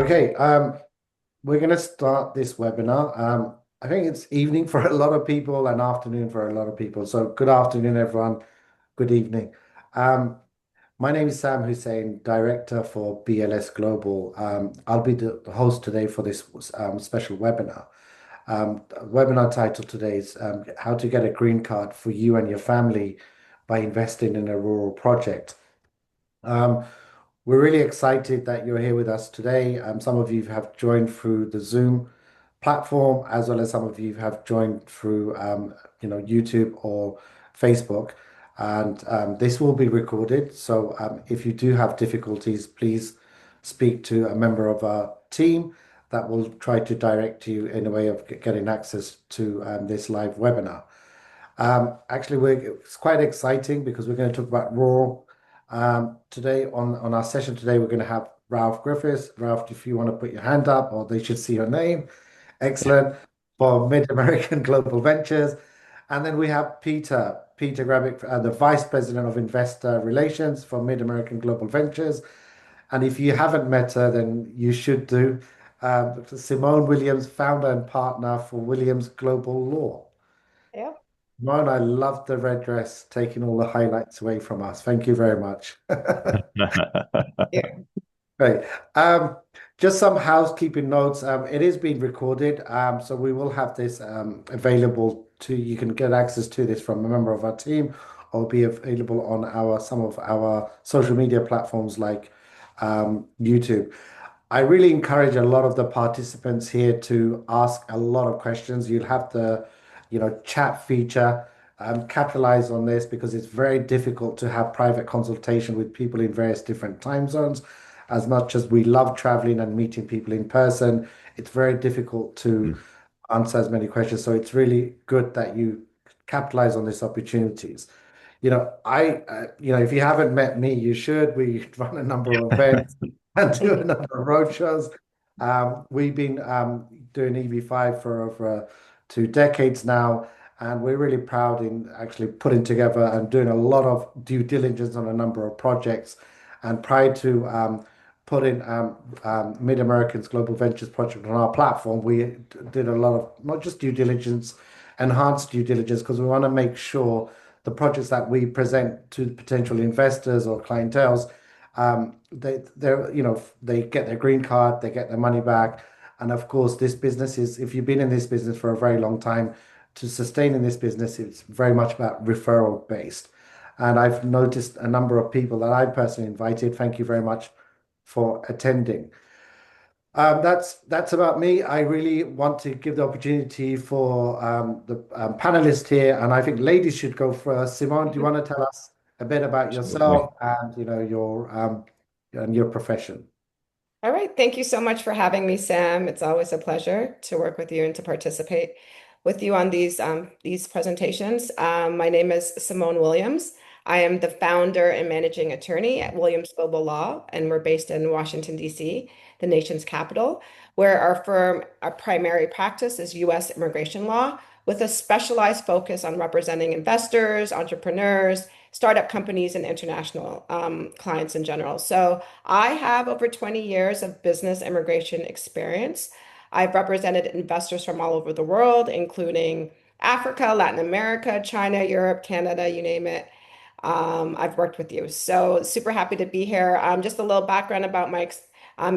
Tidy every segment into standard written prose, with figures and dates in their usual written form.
Okay, we're going to start this webinar. I think it's evening for a lot of people and afternoon for a lot of people. So good afternoon, everyone. Good evening. Um, my name is Sam Hussein, Director for BLS Global. I'll be the host today for this special webinar. Webinar title today is How to Get a Green Card for You and Your Family by Investing in a Rural Project. Um, we're really excited that you're here with us today. Some of you have joined through the Zoom platform, as well as some of you have joined through, YouTube or Facebook. And this will be recorded. So if you do have difficulties, please speak to a member of our team that will try to direct you in a way of getting access to this live webinar. It's quite exciting because we're going to talk about rural. Today on our session today, we're going to have Ralph Griffiths. Ralph, if you want to put your hand up, or they should see your name. Excellent. For MidAmerican Global Ventures. And then we have Peter Grabick, the Vice President of Investor Relations for MidAmerican Global Ventures. And if you haven't met her, then you should do. Simone Williams, founder and partner for Williams Global Law. Yep. Simone, I love the red dress, taking all the highlights away from us. Thank you very much. Yeah. Great. Um, just some housekeeping notes. It is being recorded, so we will have this available to you can get access to this from a member of our team, or be available on some of our social media platforms like YouTube. I really encourage a lot of the participants here to ask a lot of questions. You'll have the, chat feature. Capitalize on this because it's very difficult to have private consultation with people in various different time zones. As much as we love traveling and meeting people in person, it's very difficult to answer as many questions. So it's really good that you capitalize on these opportunities. If you haven't met me, you should. We run a number of events and do a number of roadshows. We've been doing EB-5 for over 2 decades now, and we're really proud in actually putting together and doing a lot of due diligence on a number of projects. And prior to putting Mid-American's Global Ventures project on our platform, we did a lot of not just due diligence, enhanced due diligence, because we want to make sure the projects that we present to potential investors or clientels, they get their green card, they get their money back. And of course, this business is, if you've been in this business for a very long time, to sustain in this business, it's very much about referral based. And I've noticed a number of people that I personally invited. Thank you very much for attending. That's about me. I really want to give the opportunity for the panelists here, and I think ladies should go first. Simone, do you want to tell us a bit about Absolutely. yourself and your profession? All right. Thank you so much for having me, Sam. It's always a pleasure to work with you and to participate with you on these presentations. My name is Simone Williams. I am the founder and managing attorney at Williams Global Law, and we're based in Washington, D.C., the nation's capital, where our primary practice is U.S. immigration law, with a specialized focus on representing investors, entrepreneurs, startup companies, and international clients in general. So I have over 20 years of business immigration experience. I've represented investors from all over the world, including Africa, Latin America, China, Europe, Canada, you name it. I've worked with you. So super happy to be here. Just a little background about my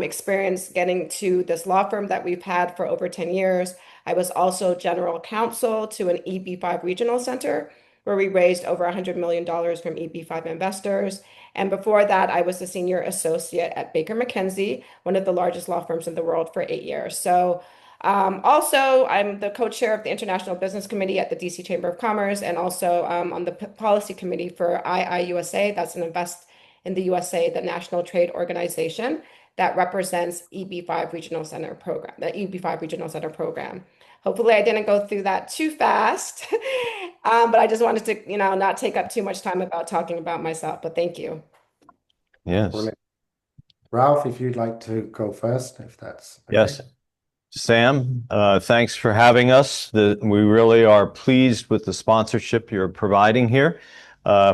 experience getting to this law firm that we've had for over 10 years. I was also general counsel to an EB-5 regional center where we raised over $100 million from EB-5 investors. And before that, I was the senior associate at Baker McKenzie, one of the largest law firms in the world, for 8 years. So also, I'm the co-chair of the International Business Committee at the DC Chamber of Commerce, and also on the policy committee for IIUSA. That's an Invest in the USA, the national trade organization that represents EB-5 Regional Center program, the EB-5 Regional Center program. Hopefully, I didn't go through that too fast, but I just wanted to, not take up too much time about talking about myself. But thank you. Yes. Brilliant. Ralph, if you'd like to go first, if that's okay. Yes. Sam, thanks for having us. We really are pleased with the sponsorship you're providing here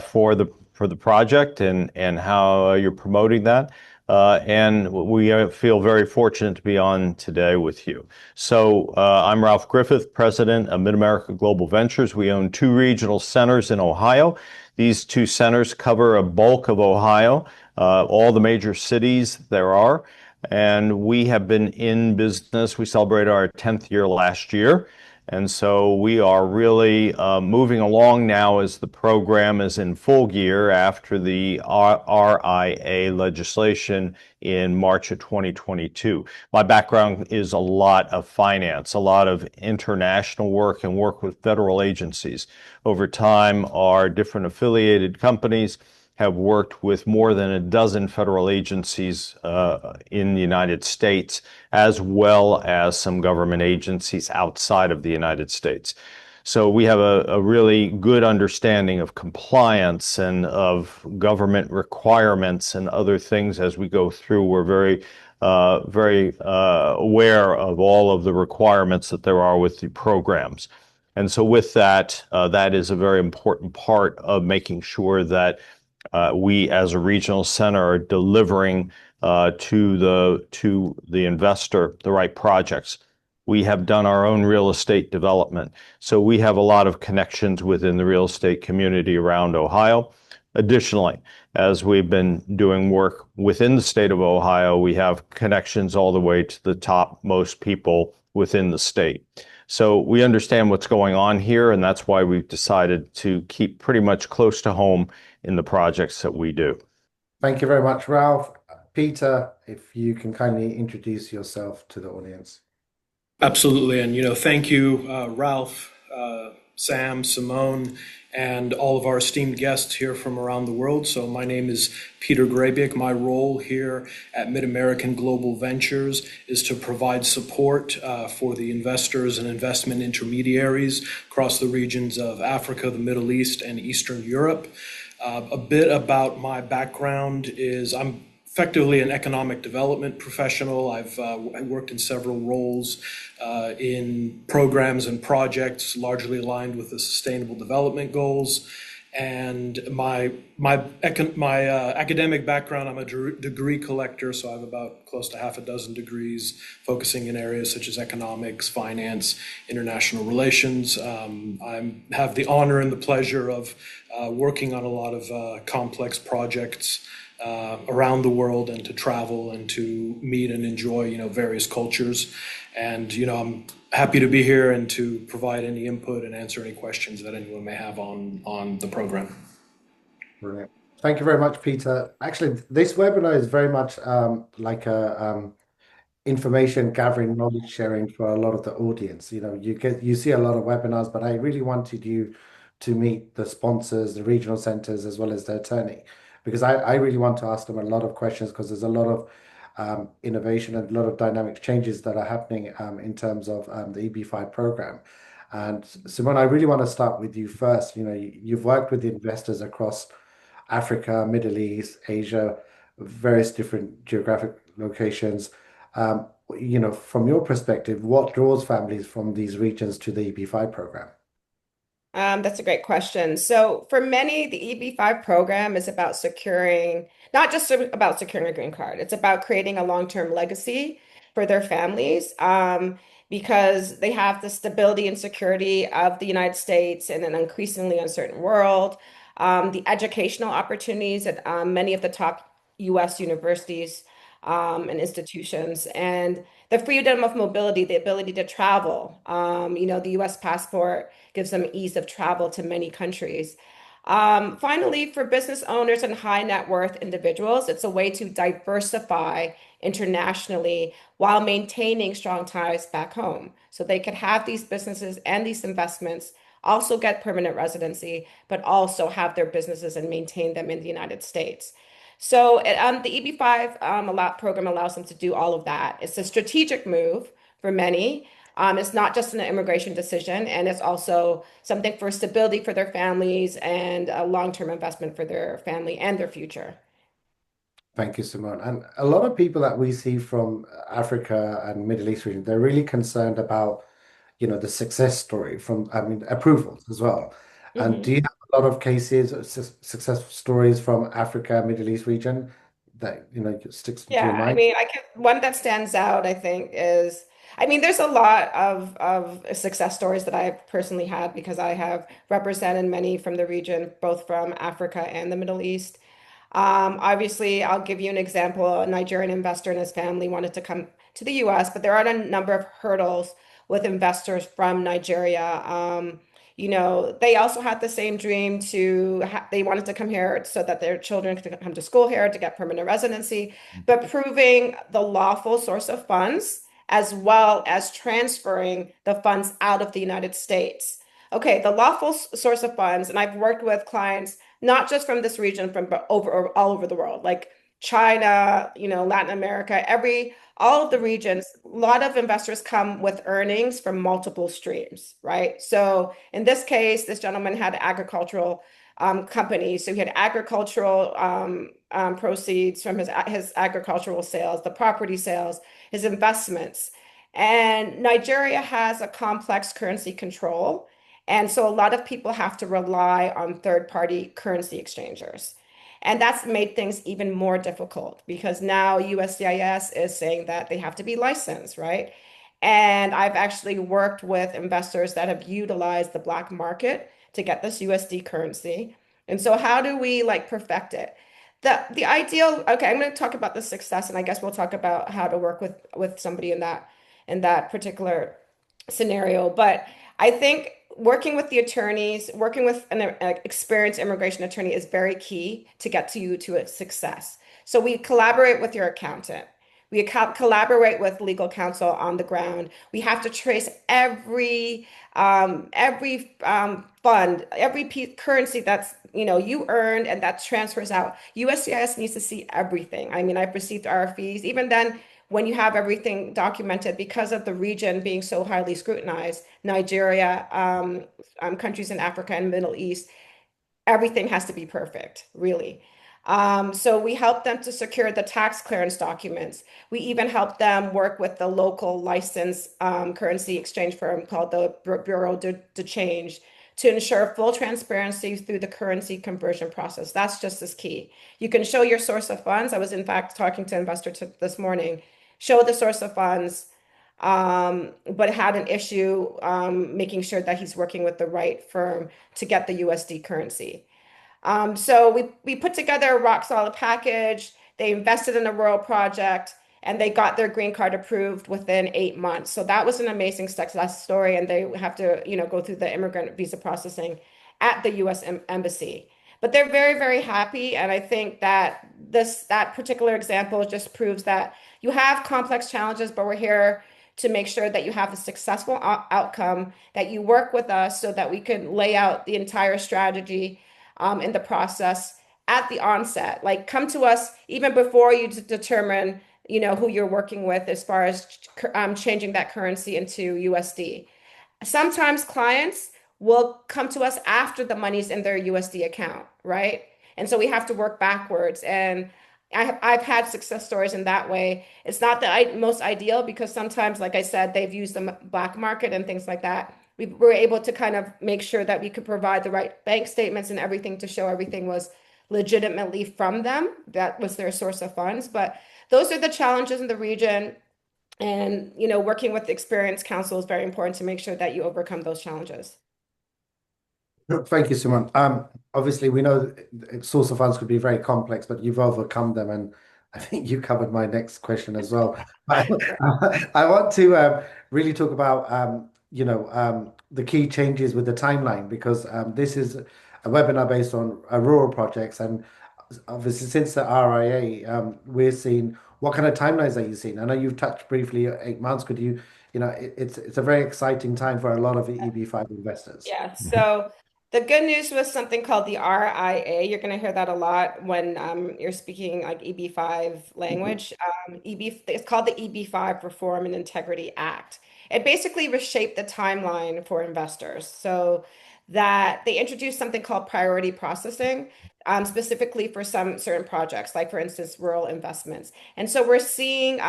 for the project and how you're promoting that. and we feel very fortunate to be on today with you. So I'm Ralph Griffith, president of MidAmerican Global Ventures. We own two regional centers in Ohio. These two centers cover a bulk of Ohio, all the major cities there are. And we have been in business. We celebrated our 10th year last year. And so we are really moving along now as the program is in full gear after the RIA legislation in March of 2022. My background is a lot of finance, a lot of international work and work with federal agencies. Over time, our different affiliated companies have worked with more than a dozen federal agencies in the United States, as well as some government agencies outside of the United States. So we have a really good understanding of compliance and of government requirements and other things as we go through. We're very aware of all of the requirements that there are with the programs. And so with that, that is a very important part of making sure that we as a regional center are delivering to the investor the right projects. We have done our own real estate development, so we have a lot of connections within the real estate community around Ohio. Additionally, as we've been doing work within the state of Ohio, we have connections all the way to the top most people within the state. So we understand what's going on here, and that's why we've decided to keep pretty much close to home in the projects that we do. Thank you very much, Ralph. Peter, if you can kindly introduce yourself to the audience. Absolutely. And, thank you, Ralph, Sam, Simone, and all of our esteemed guests here from around the world. So my name is Peter Grabick. My role here at MidAmerican Global Ventures is to provide support for the investors and investment intermediaries across the regions of Africa, the Middle East, and Eastern Europe. A bit about my background is I'm effectively an economic development professional. I've worked in several roles in programs and projects largely aligned with the Sustainable Development Goals. And my academic background, I'm a degree collector, so I have about close to half a dozen degrees focusing in areas such as economics, finance, international relations. I have the honor and the pleasure of working on a lot of complex projects around the world, and to travel and to meet and enjoy, various cultures. And, I'm happy to be here and to provide any input and answer any questions that anyone may have on the program. Brilliant. Thank you very much, Peter. Actually, this webinar is very much like a information gathering, knowledge sharing for a lot of the audience. You see a lot of webinars, but I really wanted you to meet the sponsors, the regional centers, as well as the attorney, because I really want to ask them a lot of questions, because there's a lot of innovation and a lot of dynamic changes that are happening in terms of the EB-5 program. And Simone, I really want to start with you first. You've worked with investors across Africa, Middle East, Asia, various different geographic locations. From your perspective, what draws families from these regions to the EB-5 program? That's a great question. So for many, the EB-5 program is about not just about securing a green card. It's about creating a long-term legacy for their families, because they have the stability and security of the United States in an increasingly uncertain world, the educational opportunities at many of the top U.S. universities and institutions, and the freedom of mobility, the ability to travel. The U.S. passport gives them ease of travel to many countries. Finally, for business owners and high net worth individuals, it's a way to diversify internationally while maintaining strong ties back home. So they could have these businesses and these investments, also get permanent residency, but also have their businesses and maintain them in the United States. So the EB-5 program allows them to do all of that. It's a strategic move for many. It's not just an immigration decision, and it's also something for stability for their families and a long-term investment for their family and their future. Thank you, Simone. And a lot of people that we see from Africa and Middle East region, they're really concerned about, the success story from, approvals as well. And do Mhm. you have a lot of cases, success stories from Africa, Middle East region that sticks to your Yeah, I mind? mean, one that stands out, I think, is I mean, there's a lot of success stories that I've personally had because I have represented many from the region, both from Africa and the Middle East. Obviously, I'll give you an example. A Nigerian investor and his family wanted to come to the US, but there are a number of hurdles with investors from Nigeria. They also had the same dream they wanted to come here so that their children could come to school here to get permanent residency, but proving the lawful source of funds as well as transferring the funds out of the United States. Okay, the lawful source of funds, and I've worked with clients not just from this region, from all over the world, like China, Latin America, all of the regions. A lot of investors come with earnings from multiple streams, right? So in this case, this gentleman had agricultural company, so he had agricultural proceeds from his agricultural sales, the property sales, his investments. And Nigeria has a complex currency control. And so a lot of people have to rely on third-party currency exchangers. And that's made things even more difficult because now USCIS is saying that they have to be licensed, right? And I've actually worked with investors that have utilized the black market to get this USD currency. And so how do we like perfect it? The ideal, okay, I'm going to talk about the success, and I guess we'll talk about how to work with somebody in that particular scenario. But I think working with the attorneys, working with an experienced immigration attorney is very key to get you to a success. So we collaborate with your accountant. We collaborate with legal counsel on the ground. We have to trace every fund, every currency that's you earned and that transfers out. USCIS needs to see everything. I mean, I've received RFEs. Even then, when you have everything documented, because of the region being so highly scrutinized, Nigeria, countries in Africa and Middle East, everything has to be perfect, really. So we help them to secure the tax clearance documents. We even help them work with the local licensed currency exchange firm called the Bureau de Change to ensure full transparency through the currency conversion process. That's just as key. You can show your source of funds. I was in fact talking to an investor this morning, show the source of funds, but had an issue making sure that he's working with the right firm to get the USD currency. So we put together a rock solid package. They invested in a rural project and they got their green card approved within 8 months. So that was an amazing success story. And they have to, go through the immigrant visa processing at the U.S. Embassy. But they're very, very happy. And I think that that particular example just proves that you have complex challenges, but we're here to make sure that you have a successful outcome, that you work with us so that we can lay out the entire strategy in the process at the onset. Like come to us even before you determine, who you're working with as far as changing that currency into USD. Sometimes clients will come to us after the money's in their USD account, right? And so we have to work backwards. And I've had success stories in that way. It's not the most ideal because sometimes, like I said, they've used the black market and things like that. We were able to kind of make sure that we could provide the right bank statements and everything to show everything was legitimately from them. That was their source of funds. But those are the challenges in the region. And, working with experienced counsel is very important to make sure that you overcome those challenges. Thank you, Simon. Obviously, we know source of funds could be very complex, but you've overcome them, and I think you covered my next question as well. I, I want to really talk about the key changes with the timeline because this is a webinar based on rural projects, and obviously since the RIA, we're seeing what kind of timelines are you seeing? I know you've touched briefly 8 months. Could you, it's a very exciting time for a lot of EB-5 investors. Yeah. So the good news was something called the RIA. You're going to hear that a lot when you're speaking like EB-5 language. It's called the EB-5 Reform and Integrity Act. It basically reshaped the timeline for investors so that they introduced something called priority processing, specifically for some certain projects, like for instance, rural investments. And so we're seeing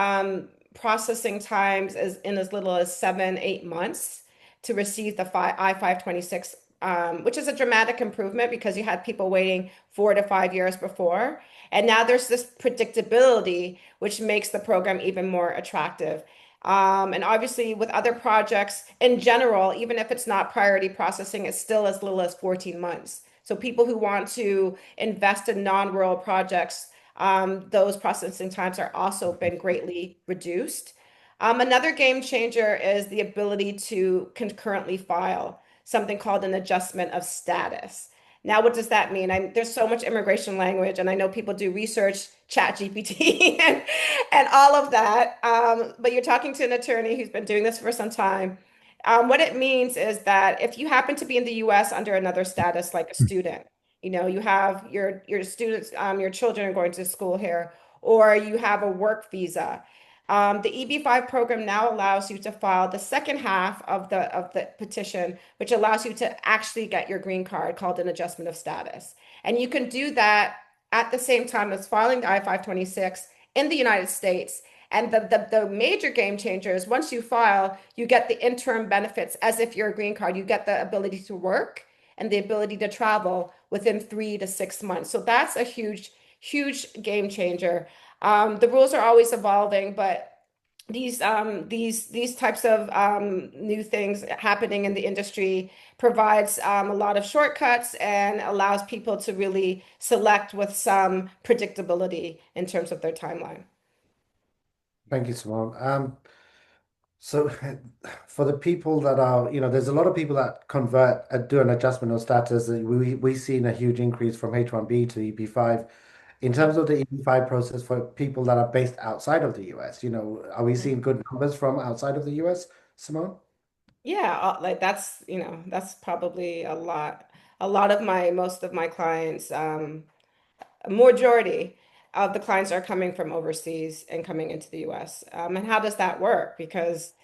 processing times as little as 7, 8 months to receive the I-526 which is a dramatic improvement because you had people waiting 4 to 5 years before. And now there's this predictability, which makes the program even more attractive. And obviously, with other projects in general, even if it's not priority processing, it's still as little as 14 months. So people who want to invest in non-rural projects, those processing times are also been greatly reduced. Another game changer is the ability to concurrently file something called an adjustment of status. Now, what does that mean? There's so much immigration language, and I know people do research, chat GPT, and all of that. But you're talking to an attorney who's been doing this for some time. What it means is that if you happen to be in the US under another status, like a student, you have your students, your children are going to school here, or you have a work visa. The EB-5 program now allows you to file the second half of the petition, which allows you to actually get your green card, called an adjustment of status. And you can do that at the same time as filing the I-526 in the United States. And the major game changer is once you file, you get the interim benefits as if you're a green card. You get the ability to work and the ability to travel within 3 to 6 months. So that's a huge, huge game changer. The rules are always evolving, but these types of new things happening in the industry provides a lot of shortcuts and allows people to really select with some predictability in terms of their timeline. Thank you, Simone. So for the people that are, there's a lot of people that convert and do an adjustment of status. We've seen a huge increase from H-1B to EB-5. In terms of the EB-5 process for people that are based outside of the US, are we seeing good numbers from outside of the US, Simone? Yeah, like that's probably a lot. A lot of most of my clients, a majority of the clients are coming from overseas and coming into the US. And how does that work? Because,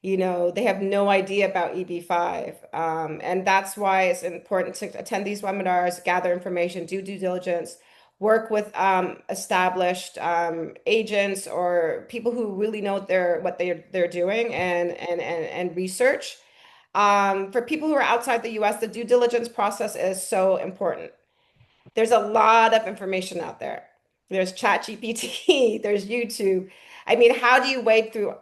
they have no idea about EB-5. And that's why it's important to attend these webinars, gather information, do due diligence, work with established agents or people who really know what they're doing and research. For people who are outside the US, the due diligence process is so important. There's a lot of information out there. There's ChatGPT, there's YouTube. I mean, how do you wade through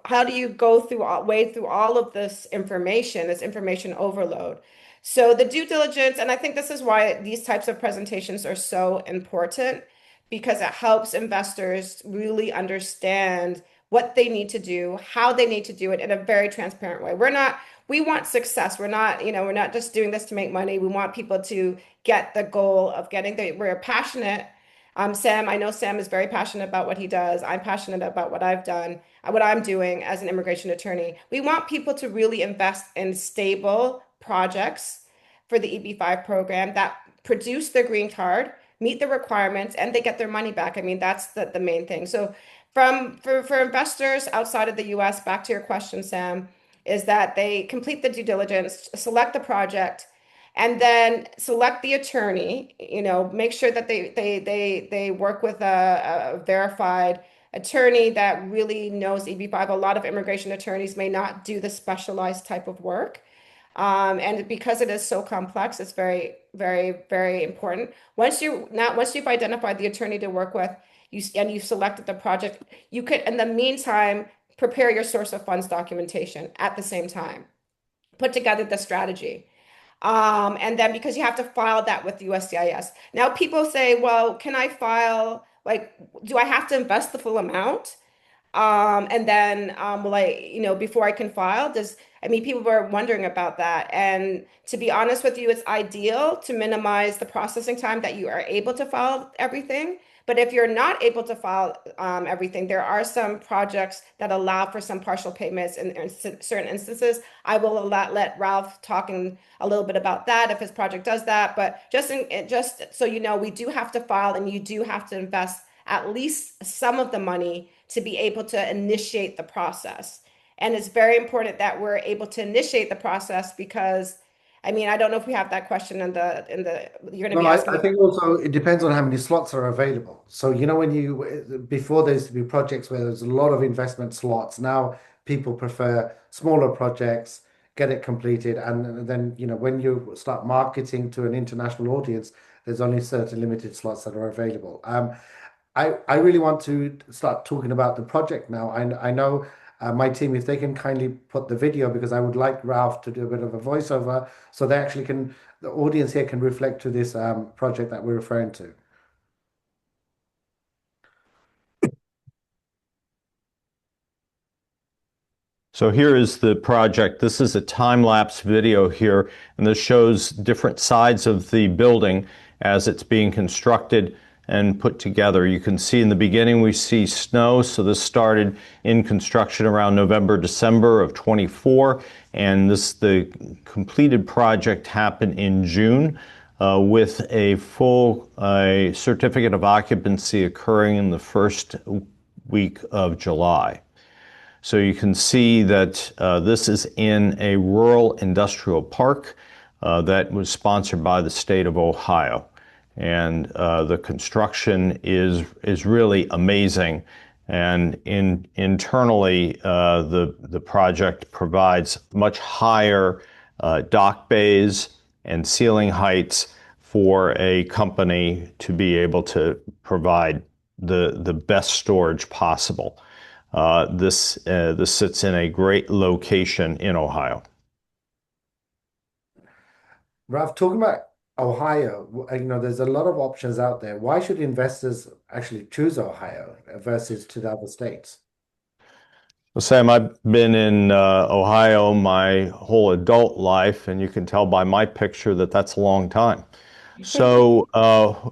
all of this information overload? So the due diligence, and I think this is why these types of presentations are so important because it helps investors really understand what they need to do, how they need to do it in a very transparent way. We want success. We're not just doing this to make money. We want people to get the goal of getting there. We're passionate. Sam, I know Sam is very passionate about what he does. I'm passionate about what I've done, what I'm doing as an immigration attorney. We want people to really invest in stable projects for the EB-5 program that produce their green card, meet the requirements, and they get their money back. I mean, that's the main thing. So for investors outside of the US, back to your question, Sam, is that they complete the due diligence, select the project, and then select the attorney, make sure that they work with a verified attorney that really knows EB-5. A lot of immigration attorneys may not do the specialized type of work. And because it is so complex, it's very, very, very important. Once you've identified the attorney to work with, you've selected the project, you could, in the meantime, prepare your source of funds documentation at the same time. Put together the strategy. And then because you have to file that with USCIS. Now people say, well, can I file, like, do I have to invest the full amount? And then will I, before I can file, people were wondering about that. And to be honest with you, it's ideal to minimize the processing time that you are able to file everything. But if you're not able to file everything, there are some projects that allow for some partial payments in certain instances. I will let Ralph talk a little bit about that if his project does that. But just so you know, we do have to file and you do have to invest at least some of the money to be able to initiate the process. And it's very important that we're able to initiate the process because, I don't know if we have that question you're going to No, be asking I about. think also it depends on how many slots are available. So, before there used to be projects where there's a lot of investment slots. Now people prefer smaller projects, get it completed, and then when you start marketing to an international audience, there's only certain limited slots that are available. I really want to start talking about the project now. I know my team, if they can kindly put the video, because I would like Ralph to do a bit of a voiceover so they actually can, the audience here can reflect to this project that we're referring to. So here is the project. This is a time-lapse video here, and this shows different sides of the building as it's being constructed and put together. You can see in the beginning we see snow, so this started in construction around November, December of 24, and the completed project happened in June with a full certificate of occupancy occurring in the first week of July. So you can see that this is in a rural industrial park that was sponsored by the state of Ohio. And the construction is really amazing. And internally, the project provides much higher dock bays and ceiling heights for a company to be able to provide the best storage possible. This sits in a great location in Ohio. Ralph, talking about Ohio, there's a lot of options out there. Why should investors actually choose Ohio versus to the other states? Well, Sam, I've been in Ohio my whole adult life, and you can tell by my picture that that's a long time. So,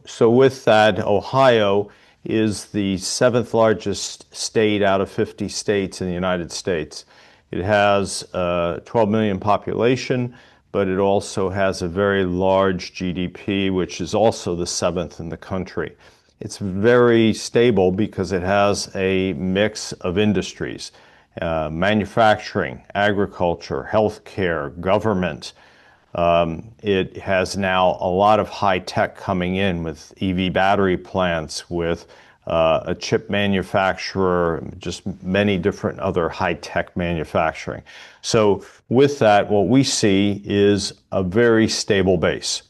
so with that, Ohio is the seventh largest state out of 50 states in the United States. It has 12 million population, but it also has a very large GDP, which is also the seventh in the country. It's very stable because it has a mix of industries, manufacturing, agriculture, healthcare, government. It has now a lot of high tech coming in with EV battery plants, with a chip manufacturer, just many different other high tech manufacturing. So with that, what we see is a very stable base.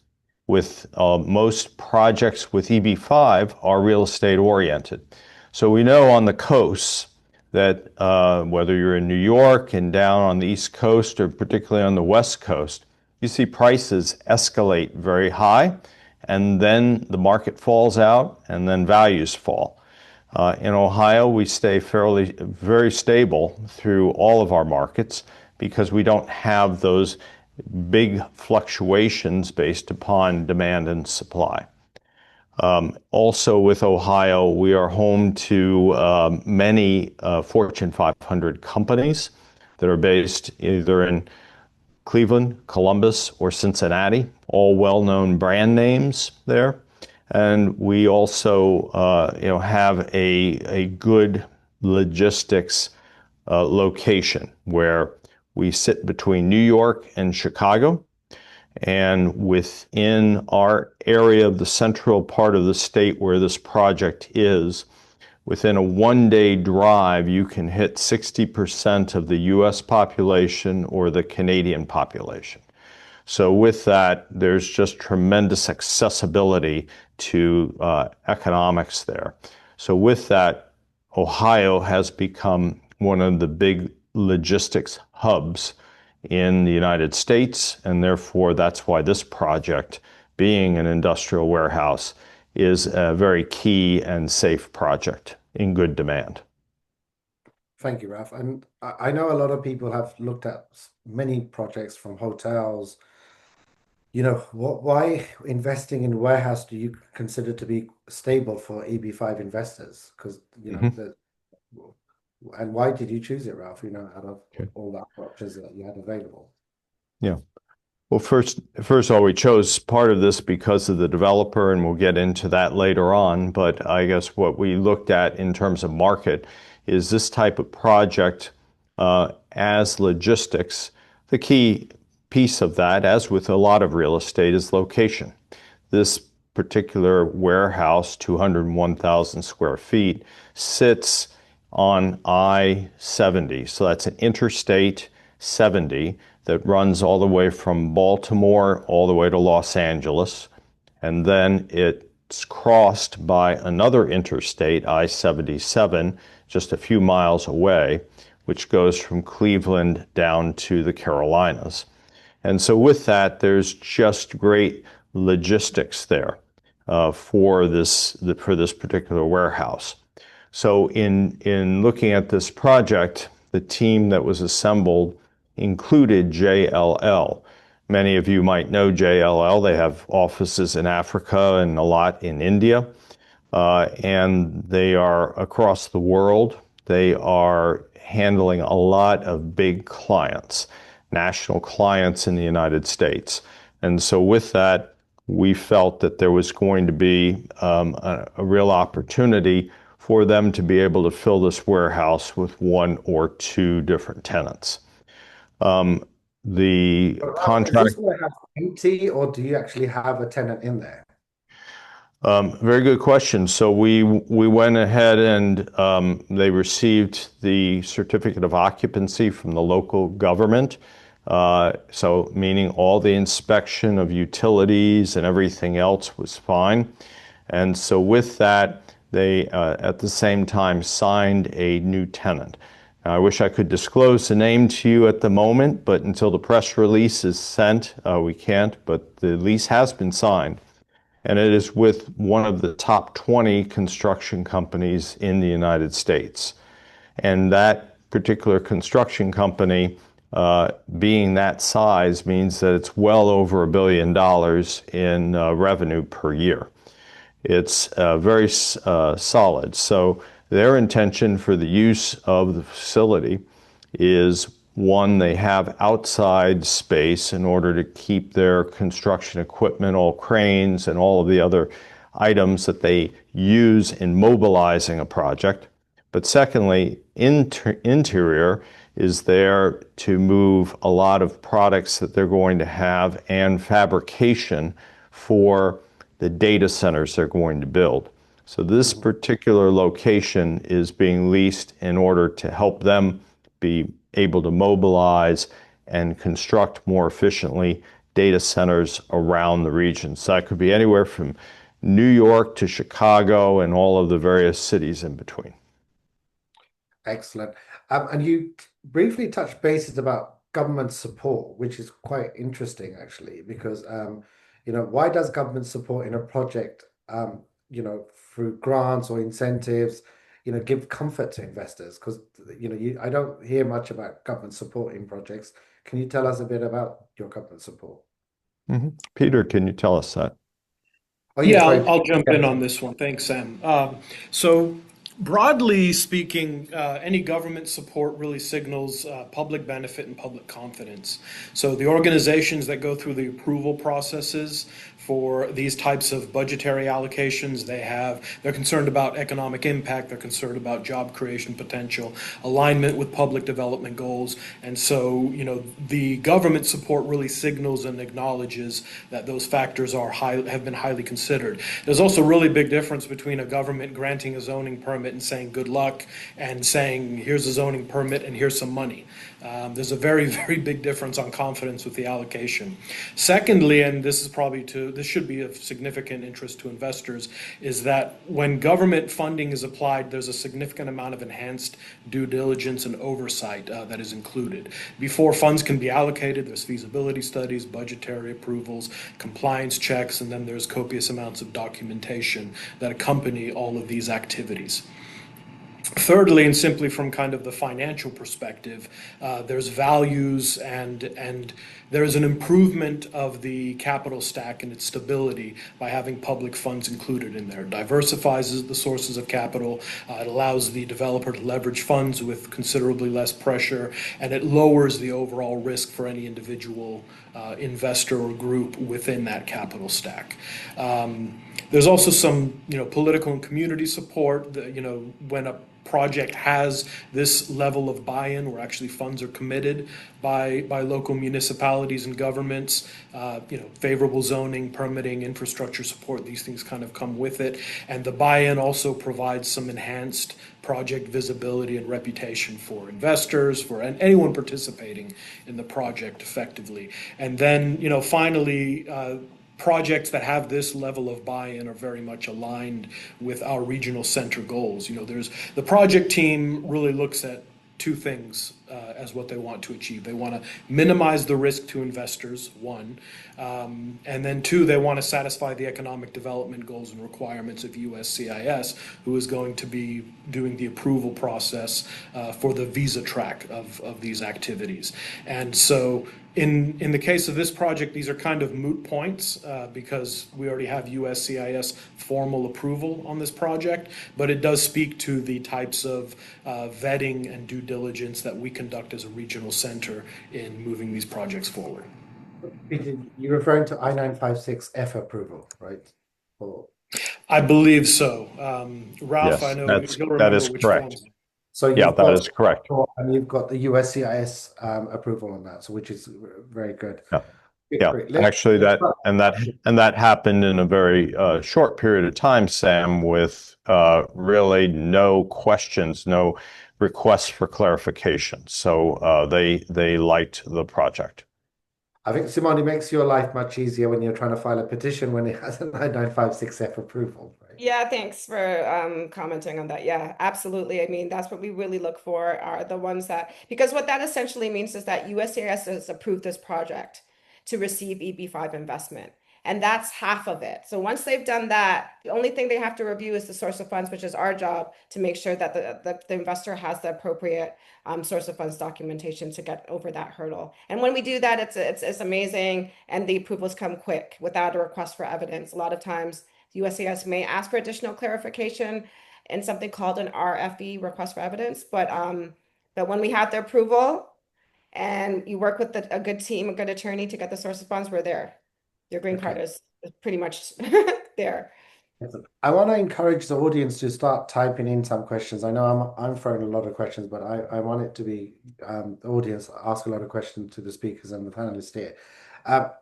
With most projects with EB-5 are real estate oriented. So we know on the coasts that whether you're in New York and down on the East Coast or particularly on the West Coast, you see prices escalate very high, and then the market falls out, and then values fall. In Ohio, we stay very stable through all of our markets because we don't have those big fluctuations based upon demand and supply. Also with Ohio, we are home to many Fortune 500 companies that are based either in Cleveland, Columbus, or Cincinnati, all well-known brand names there. And we also have a good logistics location where we sit between New York and Chicago. And within our area of the central part of the state where this project is, within a one-day drive, you can hit 60% of the US population or the Canadian population. So with that, there's just tremendous accessibility to economics there. So with that, Ohio has become one of the big logistics hubs in the United States, and therefore that's why this project, being an industrial warehouse, is a very key and safe project in good demand. Thank you, Ralph. And I know a lot of people have looked at many projects from hotels. Why investing in warehouse do you consider to be stable for EB-5 investors? Because, and why did you choose it, Ralph, out of all the options that you had available? Yeah. Well, first of all, we chose part of this because of the developer, and we'll get into that later on. But I guess what we looked at in terms of market is this type of project as logistics. The key piece of that, as with a lot of real estate, is location. This particular warehouse, 201,000 square feet, sits on I-70. So that's an Interstate 70 that runs all the way from Baltimore all the way to Los Angeles. And then it's crossed by another interstate, I-77, just a few miles away, which goes from Cleveland down to the Carolinas. And so with that, there's just great logistics there for this particular warehouse. So in looking at this project, the team that was assembled included JLL. Many of you might know JLL. They have offices in Africa and a lot in India, and they are across the world. They are handling a lot of big clients, national clients in the United States. And so with that, we felt that there was going to be a real opportunity for them to be able to fill this warehouse with one or two different tenants. The Is contract. this warehouse empty, or do you actually have a tenant in there? Very good question. So we went ahead and they received the certificate of occupancy from the local government. So meaning all the inspection of utilities and everything else was fine. And so with that, they at the same time signed a new tenant. Now, I wish I could disclose the name to you at the moment, but until the press release is sent, we can't. But the lease has been signed. And it is with one of the top 20 construction companies in the United States. And that particular construction company, being that size, means that it's well over $1 billion in revenue per year. It's very solid. So their intention for the use of the facility is, one, they have outside space in order to keep their construction equipment, all cranes and all of the other items that they use in mobilizing a project. But secondly, interior is there to move a lot of products that they're going to have and fabrication for the data centers they're going to build. So this particular location is being leased in order to help them be able to mobilize and construct more efficiently data centers around the region. So that could be anywhere from New York to Chicago and all of the various cities in between. Excellent. And you briefly touched bases about government support, which is quite interesting actually, because why does government support in a project, through grants or incentives, give comfort to investors? Because I don't hear much about government support in projects. Can you tell us a bit about your government support? Peter, can you tell us that? Oh, Yeah, sorry. I'll jump in on this one. Thanks, Sam. So broadly speaking, any government support really signals public benefit and public confidence. So the organizations that go through the approval processes for these types of budgetary allocations, they're concerned about economic impact, they're concerned about job creation potential, alignment with public development goals. And so, the government support really signals and acknowledges that those factors have been highly considered. There's also a really big difference between a government granting a zoning permit and saying good luck and saying here's a zoning permit and here's some money. There's a very, very big difference on confidence with the allocation. Secondly, and this should be of significant interest to investors, is that when government funding is applied, there's a significant amount of enhanced due diligence and oversight that is included. Before funds can be allocated, there's feasibility studies, budgetary approvals, compliance checks, and then there's copious amounts of documentation that accompany all of these activities. Thirdly, and simply from kind of the financial perspective, there's values and there's an improvement of the capital stack and its stability by having public funds included in there. It diversifies the sources of capital, it allows the developer to leverage funds with considerably less pressure, and it lowers the overall risk for any individual investor or group within that capital stack. There's also some, political and community support. When a project has this level of buy-in, where actually funds are committed by local municipalities and governments, favorable zoning, permitting, infrastructure support, these things kind of come with it. And the buy-in also provides some enhanced project visibility and reputation for investors, for anyone participating in the project effectively. And then, finally, projects that have this level of buy-in are very much aligned with our regional center goals. The project team really looks at two things as what they want to achieve. They want to minimize the risk to investors, one, and then two, they want to satisfy the economic development goals and requirements of USCIS, who is going to be doing the approval process for the visa track of these activities. And so in the case of this project, these are kind of moot points because we already have USCIS formal approval on this project, but it does speak to the types of vetting and due diligence that we conduct as a regional center in moving these projects forward. You're referring to I-956F approval, right? Or... I believe so. Ralph, Yes, I know you'll that remember is which correct. forms. So Yeah, that is correct. And you've got the USCIS approval on that, so which is very good. Yeah. Yeah, actually, that happened in a very short period of time, Sam, with really no questions, no requests for clarification. So they liked the project. I think, Simone, it makes your life much easier when you're trying to file a petition when it has an I-956F approval, right? Yeah, thanks for commenting on that. Yeah, absolutely. I mean, that's what we really look for, are the ones that, because what that essentially means is that USCIS has approved this project to receive EB-5 investment. And that's half of it. So once they've done that, the only thing they have to review is the source of funds, which is our job to make sure that the investor has the appropriate source of funds documentation to get over that hurdle. And when we do that, it's amazing. And the approvals come quick without a request for evidence. A lot of times, USCIS may ask for additional clarification in something called an RFE, request for evidence. But when we have the approval and you work with a good team, a good attorney to get the source of funds, we're there. Your green card is pretty much there. I want to encourage the audience to start typing in some questions. I know I'm throwing a lot of questions, but I want it to be the audience ask a lot of questions to the speakers and the panelists here.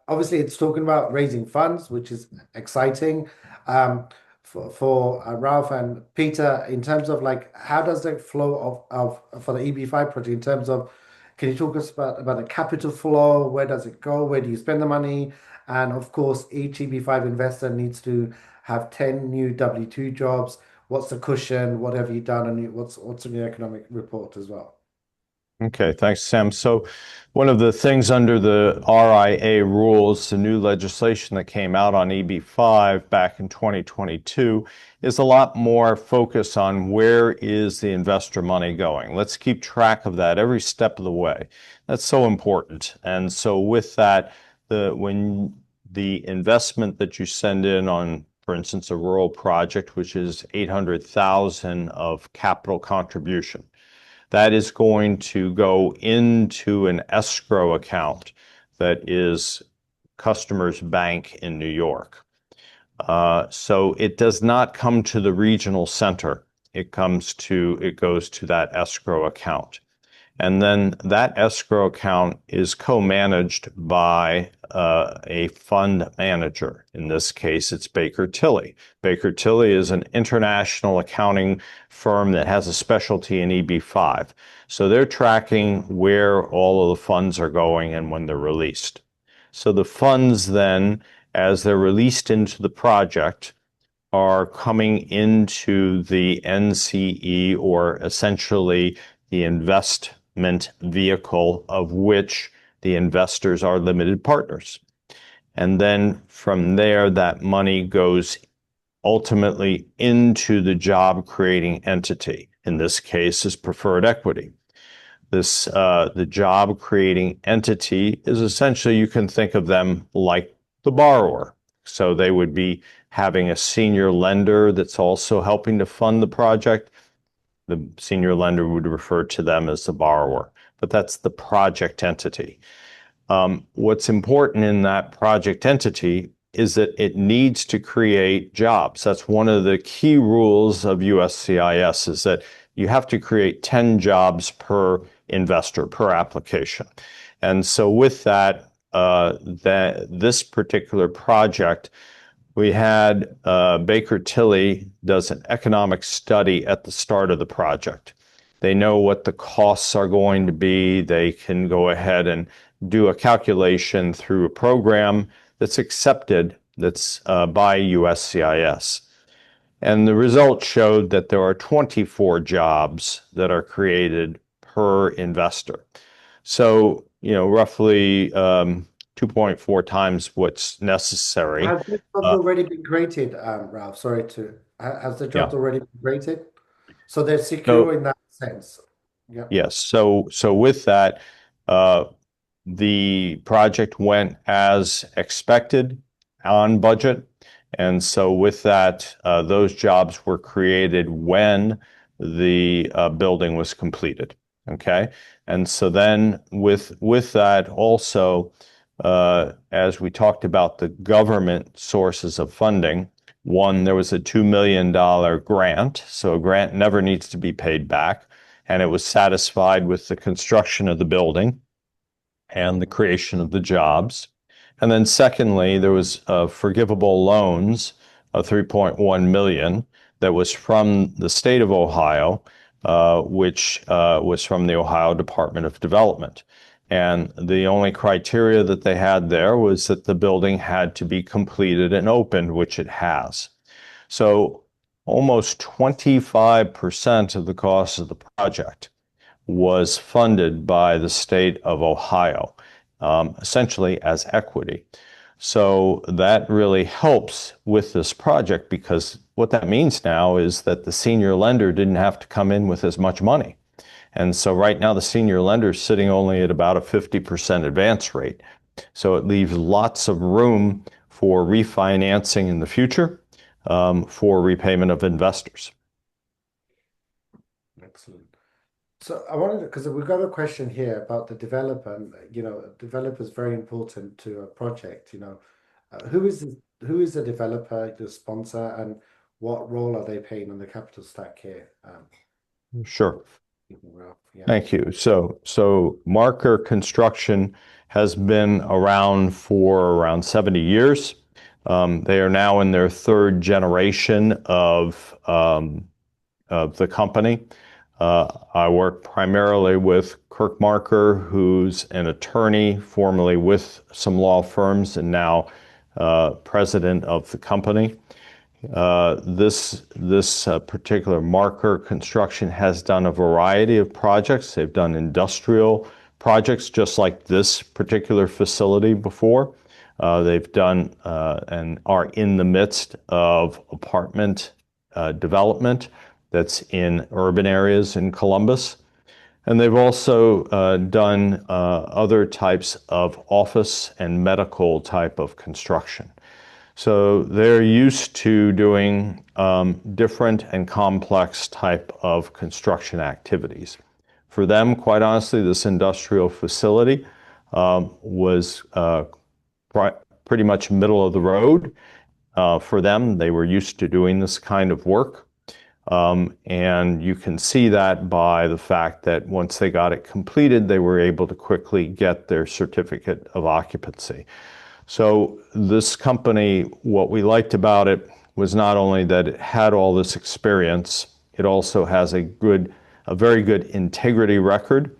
Obviously, it's talking about raising funds, which is exciting. For Ralph and Peter, in terms of like, how does the flow of for the EB-5 project, in terms of, can you talk us about the capital flow? Where does it go? Where do you spend the money? And of course, each EB-5 investor needs to have 10 new W-2 jobs. What's the cushion? What have you done? And what's in your economic report as well? Okay, thanks, Sam. So one of the things under the RIA rules, the new legislation that came out on EB-5 back in 2022, is a lot more focus on where is the investor money going. Let's keep track of that every step of the way. That's so important. And so with that, when the investment that you send in on, for instance, a rural project, which is $800,000 of capital contribution, that is going to go into an escrow account that is customer's bank in New York. So it does not come to the regional center. It goes to that escrow account. And then that escrow account is co-managed by a fund manager. In this case, it's Baker Tilly. Baker Tilly is an international accounting firm that has a specialty in EB-5. So they're tracking where all of the funds are going and when they're released. So the funds then, as they're released into the project, are coming into the NCE, or essentially the investment vehicle of which the investors are limited partners. And then from there, that money goes ultimately into the job creating entity. In this case, is preferred equity. The job creating entity is essentially, you can think of them like the borrower. So they would be having a senior lender that's also helping to fund the project. The senior lender would refer to them as the borrower, but that's the project entity. What's important in that project entity is that it needs to create jobs. That's one of the key rules of USCIS, is that you have to create 10 jobs per investor, per application. And so with that, this particular project, we had Baker Tilly does an economic study at the start of the project. They know what the costs are going to be. They can go ahead and do a calculation through a program that's accepted, that's by USCIS. And the results showed that there are 24 jobs that are created per investor. So, roughly 2.4 times what's necessary. Have the jobs already been created, Ralph? Sorry to. Has the jobs Yeah. already been created? So they're So, secure in that sense. Yeah. yes. So with that, the project went as expected, on budget. And so with that, those jobs were created when the building was completed. Okay. And so then with that also, as we talked about the government sources of funding, one, there was a $2 million grant. So a grant never needs to be paid back. And it was satisfied with the construction of the building and the creation of the jobs. And then secondly, there was forgivable loans of 3.1 million that was from the state of Ohio, which was from the Ohio Department of Development. And the only criteria that they had there was that the building had to be completed and opened, which it has. So almost 25% of the cost of the project was funded by the state of Ohio, essentially as equity. So that really helps with this project, because what that means now is that the senior lender didn't have to come in with as much money. And so right now the senior lender is sitting only at about a 50% advance rate. So it leaves lots of room for refinancing in the future, for repayment of investors. Excellent. So I wanted to, because we've got a question here about the developer, and developer is very important to a project. Who is the developer, the sponsor, and what role are they playing on the capital stack here? Sure. Ralph, yeah. Thank you. So Marker Construction has been around for around 70 years. They are now in their third generation of the company. I work primarily with Kirk Marker, who's an attorney, formerly with some law firms, and now president of the company. This particular Marker Construction has done a variety of projects. They've done industrial projects just like this particular facility before. They've done and are in the midst of apartment development that's in urban areas in Columbus. And they've also done other types of office and medical type of construction. So they're used to doing different and complex type of construction activities. For them, quite honestly, this industrial facility was pretty much middle of the road. For them, they were used to doing this kind of work. And you can see that by the fact that once they got it completed, they were able to quickly get their certificate of occupancy. So this company, what we liked about it was not only that it had all this experience, it also has a very good integrity record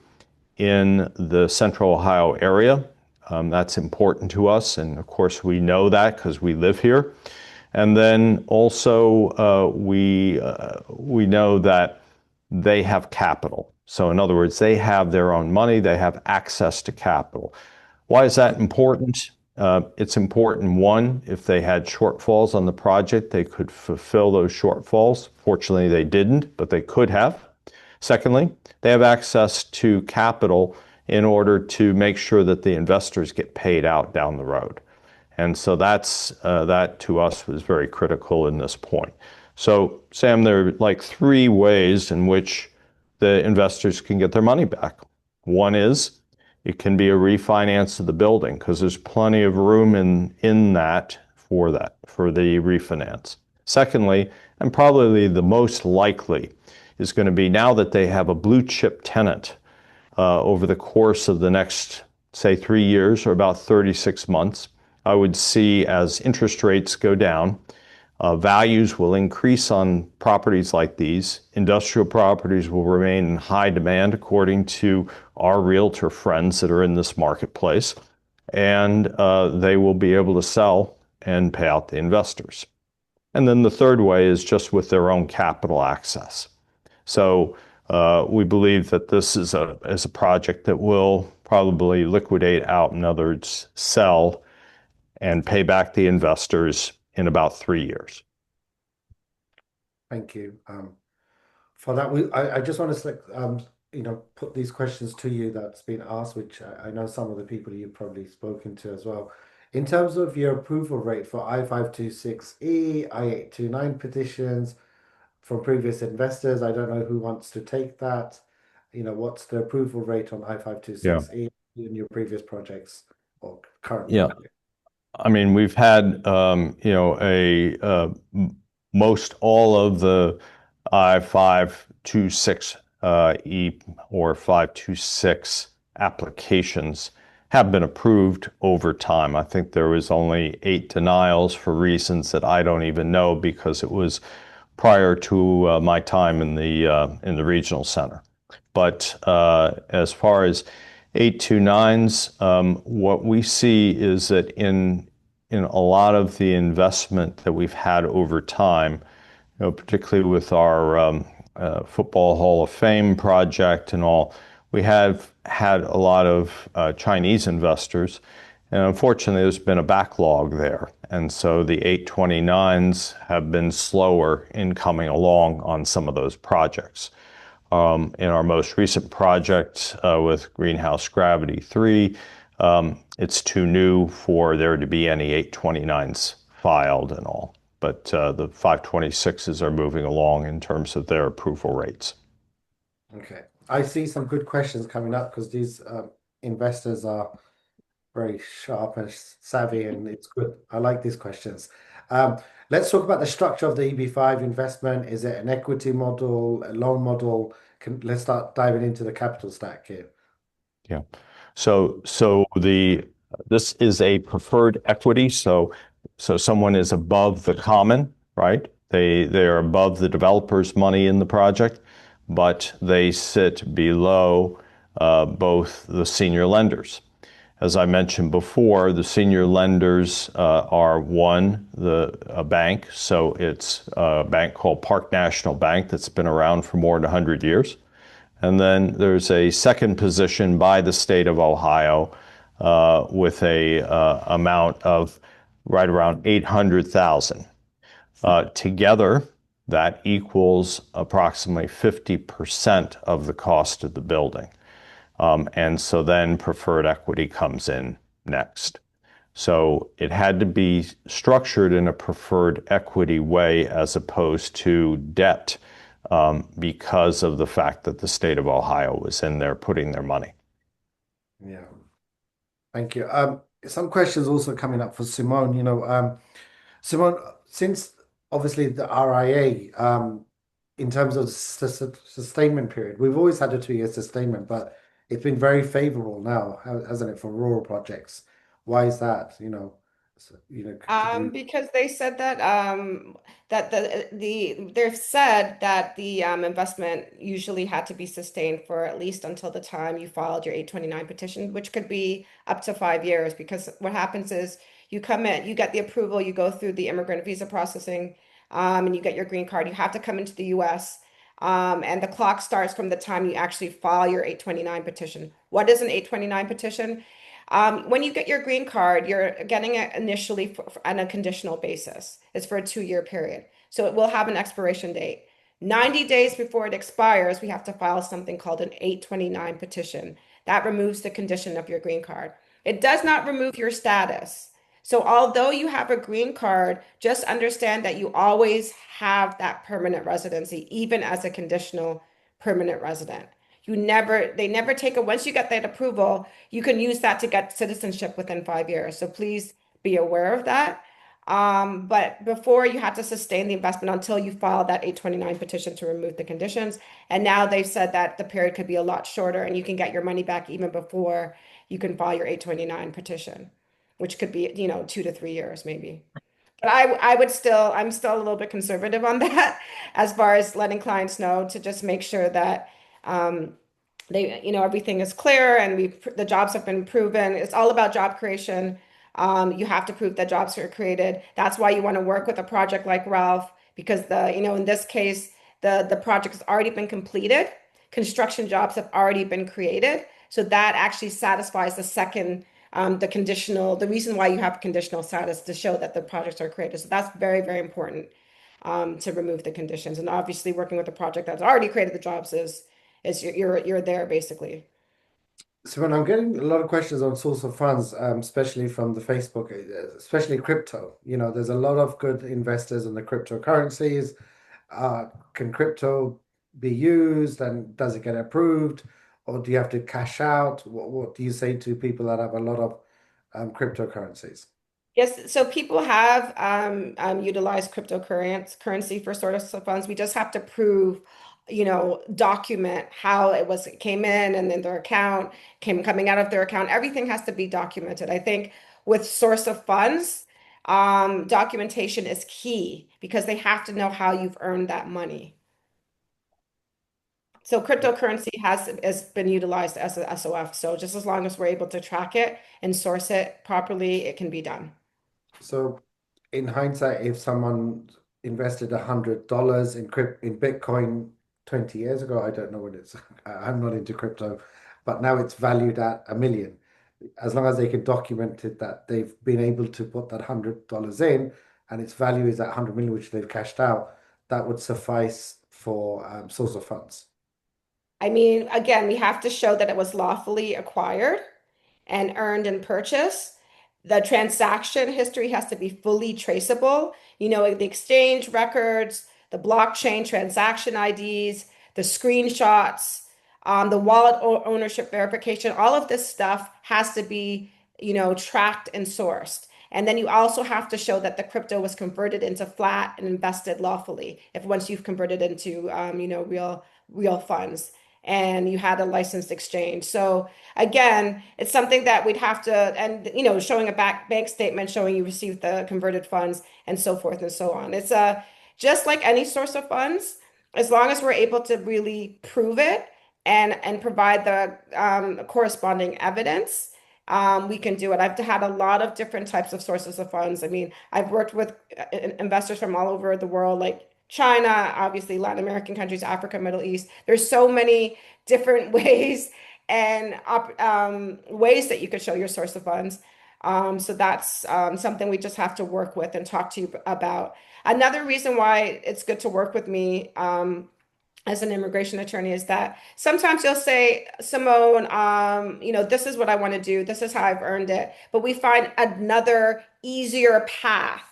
in the Central Ohio area. That's important to us, and of course we know that because we live here. And then also we know that they have capital. So in other words, they have their own money, they have access to capital. Why is that important? It's important, one, if they had shortfalls on the project, they could fulfill those shortfalls. Fortunately, they didn't, but they could have. Secondly, they have access to capital in order to make sure that the investors get paid out down the road. And so that to us was very critical in this point. So Sam, there are like three ways in which the investors can get their money back. One is it can be a refinance of the building because there's plenty of room in that for the refinance. Secondly, and probably the most likely, is going to be now that they have a blue chip tenant over the course of the next, say, 3 years or about 36 months. I would see as interest rates go down, values will increase on properties like these. Industrial properties will remain in high demand, according to our realtor friends that are in this marketplace, and they will be able to sell and pay out the investors. And then the third way is just with their own capital access. So we believe that this is a project that will probably liquidate out, in other words, sell and pay back the investors in about 3 years. Thank you for that. I just want to put these questions to you that's been asked, which I know some of the people you've probably spoken to as well. In terms of your approval rate for I-526E, I-829 petitions from previous investors, I don't know who wants to take that. What's the approval rate on I-526E in your previous projects or current projects? I mean, we've had, most all of the I-526E or 526 applications have been approved over time. I think there was only 8 denials for reasons that I don't even know, because it was prior to my time in the regional center. But as far as 829s, what we see is that in a lot of the investment that we've had over time, particularly with our Football Hall of Fame project and all, we have had a lot of Chinese investors, and unfortunately there's been a backlog there. And so the 829s have been slower in coming along on some of those projects. In our most recent project with Greenhouse Gravity 3, it's too new for there to be any 829s filed and all. But the 526s are moving along in terms of their approval rates. Okay. I see some good questions coming up because these investors are very sharp and savvy, and it's good. I like these questions. Let's talk about the structure of the EB-5 investment. Is it an equity model, a loan model? Let's start diving into the capital stack here. Yeah. So this is a preferred equity. So someone is above the common, right? They are above the developer's money in the project, but they sit below both the senior lenders. As I mentioned before, the senior lenders are a bank. So it's a bank called Park National Bank that's been around for more than 100 years. And then there's a second position by the state of Ohio with a amount of right around 800,000. Together, that equals approximately 50% of the cost of the building. And so then preferred equity comes in next. So it had to be structured in a preferred equity way as opposed to debt, because of the fact that the state of Ohio was in there putting their money. Yeah. Thank you. Some questions also coming up for Simone. Simone, since obviously the RIA, in terms of sustainment period, we've always had a 2-year sustainment, but it's been very favorable now, hasn't it, for rural projects? Why is that? Because they said that they've said that the investment usually had to be sustained for at least until the time you filed your 829 petition, which could be up to 5 years. Because what happens is you come in, you get the approval, you go through the immigrant visa processing, and you get your green card. You have to come into the U.S. And the clock starts from the time you actually file your 829 petition. What is an 829 petition? When you get your green card, you're getting it initially on a conditional basis. It's for a 2-year period. So it will have an expiration date. 90 days before it expires, we have to file something called an 829 petition. That removes the condition of your green card. It does not remove your status. So although you have a green card, just understand that you always have that permanent residency, even as a conditional permanent resident. They never take it. Once you get that approval, you can use that to get citizenship within 5 years. So please be aware of that. But before you had to sustain the investment until you filed that 829 petition to remove the conditions. And now they've said that the period could be a lot shorter and you can get your money back even before you can file your 829 petition, which could be, 2 to 3 years maybe. But I'm still a little bit conservative on that as far as letting clients know to just make sure that um, everything is clear and the jobs have been proven. It's all about job creation. You have to prove that jobs are created. That's why you want to work with a project like Ralph, because in this case, the project has already been completed. Construction jobs have already been created. So that actually satisfies the reason why you have conditional status to show that the projects are created. So that's very, very important to remove the conditions. And obviously working with a project that's already created the jobs is you're there basically. So when I'm getting a lot of questions on source of funds, especially from the Facebook, especially crypto, there's a lot of good investors in the cryptocurrencies. Can crypto be used and does it get approved or do you have to cash out? What do you say to people that have a lot of cryptocurrencies? Yes, so people have utilized currency for sort of funds. We just have to prove, document how it came in and then their account coming out of their account. Everything has to be documented. I think with source of funds, documentation is key because they have to know how you've earned that money. So cryptocurrency has been utilized as a SOF. So just as long as we're able to track it and source it properly, it can be done. So in hindsight, if someone invested $100 in Bitcoin 20 years ago, I don't know what it's, I'm not into crypto, but now it's valued at a million. As long as they can document it that they've been able to put that $100 in and its value is at 100 million, which they've cashed out, that would suffice for source of funds. I mean, again, we have to show that it was lawfully acquired and earned and purchased. The transaction history has to be fully traceable. The exchange records, the blockchain transaction IDs, the screenshots, the wallet ownership verification, all of this stuff has to be, tracked and sourced. And then you also have to show that the crypto was converted into flat and invested lawfully. If once you've converted into, real funds and you had a licensed exchange. So again, it's something that we'd have to, and showing a bank statement showing you received the converted funds and so forth and so on. It's just like any source of funds, as long as we're able to really prove it and provide the corresponding evidence, we can do it. I've had a lot of different types of sources of funds. I mean, I've worked with investors from all over the world, like China, obviously Latin American countries, Africa, Middle East. There's so many different ways and ways that you could show your source of funds. So that's something we just have to work with and talk to you about. Another reason why it's good to work with me as an immigration attorney is that sometimes you'll say, Simone, this is what I want to do. This is how I've earned it. But we find another easier path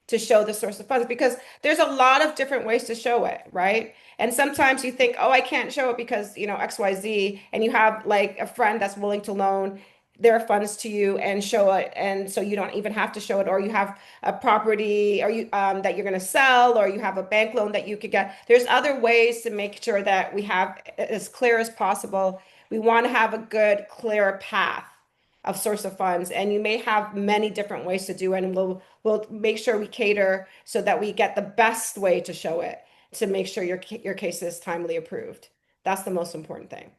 to show the source of funds because there's a lot of different ways to show it, right? And sometimes you think, oh, I can't show it because, XYZ, and you have like a friend that's willing to loan their funds to you and show it. And so you don't even have to show it, or you have a property or you that you're going to sell, or you have a bank loan that you could get. There's other ways to make sure that we have as clear as possible. We want to have a good, clear path of source of funds, and you may have many different ways to do it, and we'll make sure we cater so that we get the best way to show it to make sure your case is timely approved. That's the most important thing.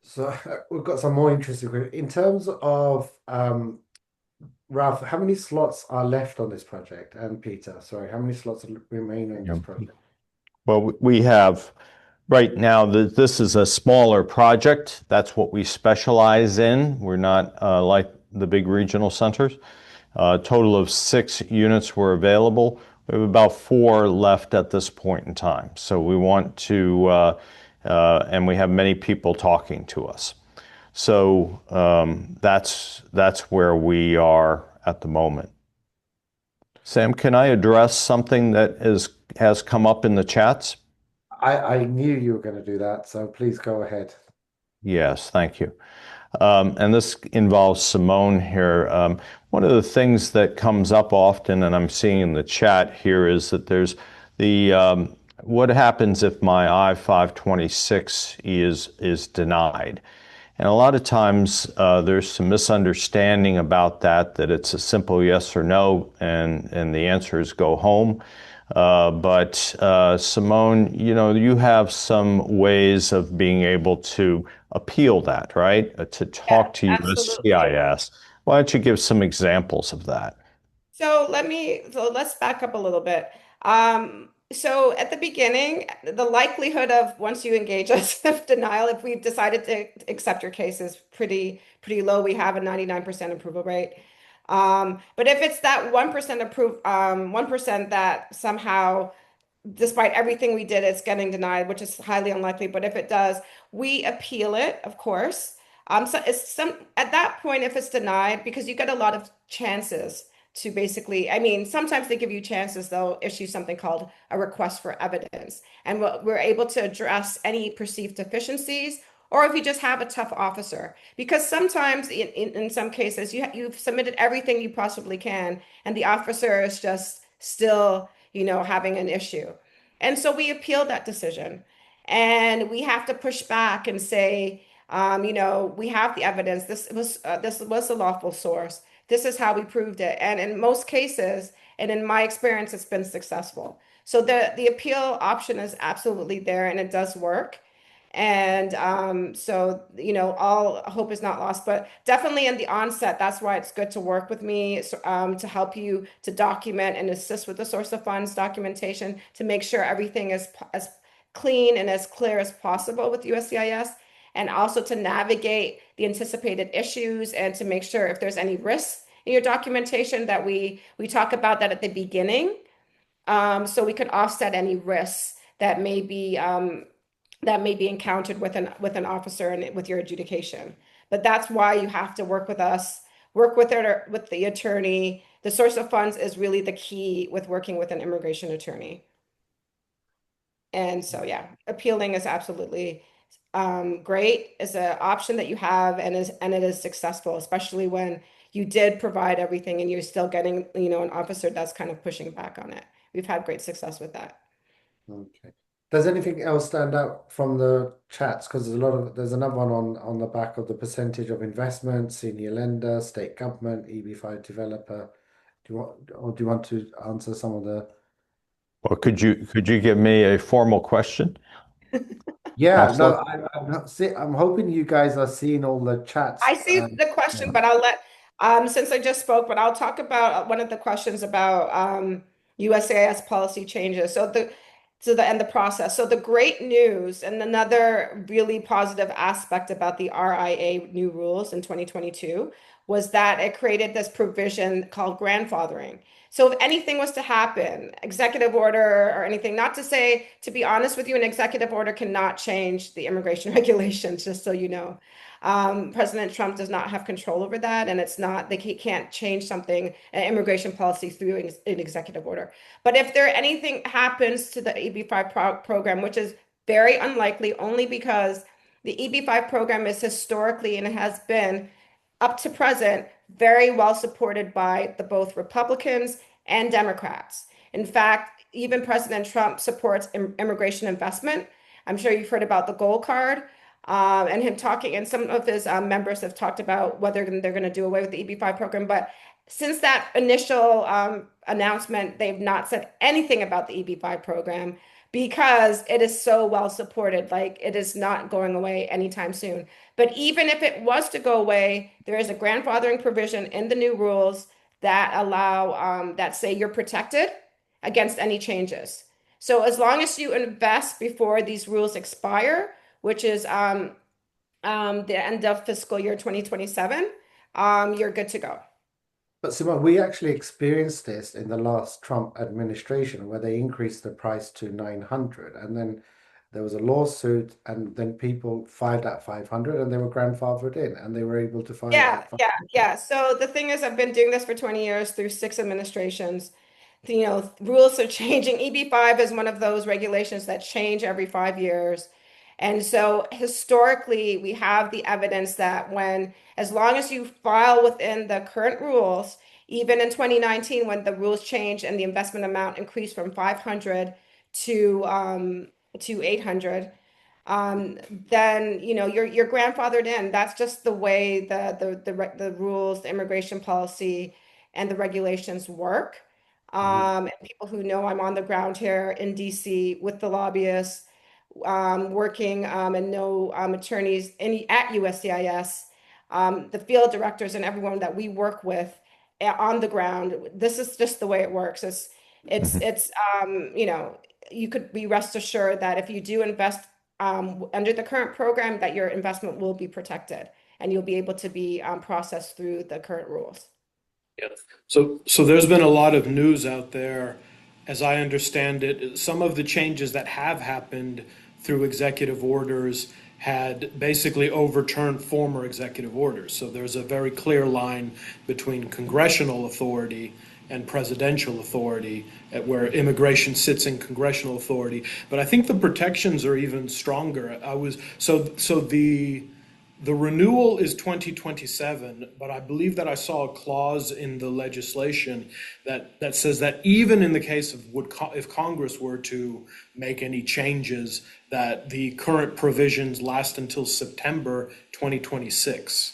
So we've got some more interesting questions. In terms of Ralph, how many slots are left on this project? And Peter, sorry, how many slots remain on this project? Well, we have right now, this is a smaller project. That's what we specialize in. We're not like the big regional centers. A total of 6 units were available. We have about 4 left at this point in time. So we want to, and we have many people talking to us. So that's where we are at the moment. Sam, can I address something that has come up in the chats? I knew you were going to do that, so please go ahead. Yes, thank you. And this involves Simone here. One of the things that comes up often, and I'm seeing in the chat here, is that there's the what happens if my I-526 is denied? And a lot of times there's some misunderstanding about that, that it's a simple yes or no, and the answer is go home. But Simone, you have some ways of being able to appeal that, right? To Yeah, talk to absolutely. USCIS. Why don't you give some examples of that? So let's back up a little bit. So at the beginning, the likelihood of once you engage us of denial, if we've decided to accept your case, is pretty low. We have a 99% approval rate. But if it's that 1% that somehow, despite everything we did, it's getting denied, which is highly unlikely. But if it does, we appeal it, of course. So it's some at that point, if it's denied, because you get a lot of chances to basically, I mean, sometimes they give you chances, they'll issue something called a request for evidence. And we're able to address any perceived deficiencies, or if you just have a tough officer. Because sometimes, in some cases, you've submitted everything you possibly can, and the officer is just still, having an issue. And so we appeal that decision. And we have to push back and say, we have the evidence. This was a lawful source. This is how we proved it. And in most cases, and in my experience, it's been successful. So the appeal option is absolutely there, and it does work. And all hope is not lost, but definitely in the onset, that's why it's good to work with me, to help you to document and assist with the source of funds documentation to make sure everything is as clean and as clear as possible with USCIS, and also to navigate the anticipated issues and to make sure if there's any risks in your documentation that we talk about that at the beginning, so we can offset any risks that may be encountered with an officer and with your adjudication. But that's why you have to work with us, with the attorney. The source of funds is really the key with working with an immigration attorney. And so, yeah, appealing is absolutely great. It's an option that you have, and it is successful, especially when you did provide everything and you're still getting, an officer that's kind of pushing back on it. We've had great success with that. Okay. Does anything else stand out from the chats? Because there's another one on the back of the percentage of investment, senior lender, state government, EB-5 developer. Do you want to answer some of the? Or could you give me a formal question, Yeah, no, Counselor? I'm hoping you guys are seeing all the chats. I see the question, Yeah. but since I just spoke, but I'll talk about one of the questions about USAS policy changes. And the process. So the great news and another really positive aspect about the RIA new rules in 2022 was that it created this provision called grandfathering. So if anything was to happen, executive order or anything, not to say, to be honest with you, an executive order cannot change the immigration regulations, just so you know. President Trump does not have control over that, and he can't change something, an immigration policy through an executive order. But if anything happens to the EB-5 program, which is very unlikely, only because the EB-5 program is historically and it has been up to present very well supported by both Republicans and Democrats. In fact, even President Trump supports immigration investment. I'm sure you've heard about the gold card, and him talking, and some of his members have talked about whether they're going to do away with the EB-5 program. But since that initial announcement, they've not said anything about the EB-5 program because it is so well supported. Like, it is not going away anytime soon. But even if it was to go away, there is a grandfathering provision in the new rules that that say you're protected against any changes. So as long as you invest before these rules expire, which is the end of fiscal year 2027, you're good to go. But Simon, we actually experienced this in the last Trump administration where they increased the price to 900, and then there was a lawsuit, and then people filed at 500 and they were grandfathered in and they were able to file it Yeah, at 500. yeah, yeah. So the thing is, I've been doing this for 20 years through 6 administrations. Rules are changing. EB-5 is one of those regulations that change every 5 years. And so historically, we have the evidence that as long as you file within the current rules, even in 2019, when the rules changed and the investment amount increased from 500 to 800, then you're grandfathered in. That's just the way the rules, the immigration policy, and the regulations work. Mhm. And people who know I'm on the ground here in DC with the lobbyists, working and know attorneys at USCIS, the field directors, and everyone that we work with on the ground. This is just the way it works. It's Mhm. it's you could be rest assured that if you do invest under the current program, that your investment will be protected and you'll be able to be processed through the current rules. Yeah. So there's been a lot of news out there, as I understand it. Some of the changes that have happened through executive orders had basically overturned former executive orders. So there's a very clear line between congressional authority and presidential authority, where immigration sits in congressional authority. But I think the protections are even stronger. The renewal is 2027, but I believe that I saw a clause in the legislation that says that even in the case of if Congress were to make any changes, that the current provisions last until September 2026.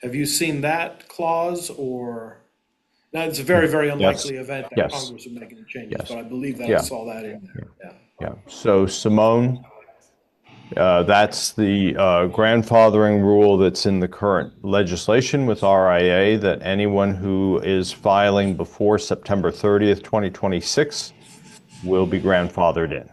Have you seen that clause, or? Now, it's a very, very Yes. unlikely event that Yes. Congress would make any changes, Yes. but I believe that I Yeah. saw that in there. Yeah. Yeah. So Simone, that's the grandfathering rule that's in the current legislation with RIA, that anyone who is filing before September 30th, 2026 will be grandfathered in,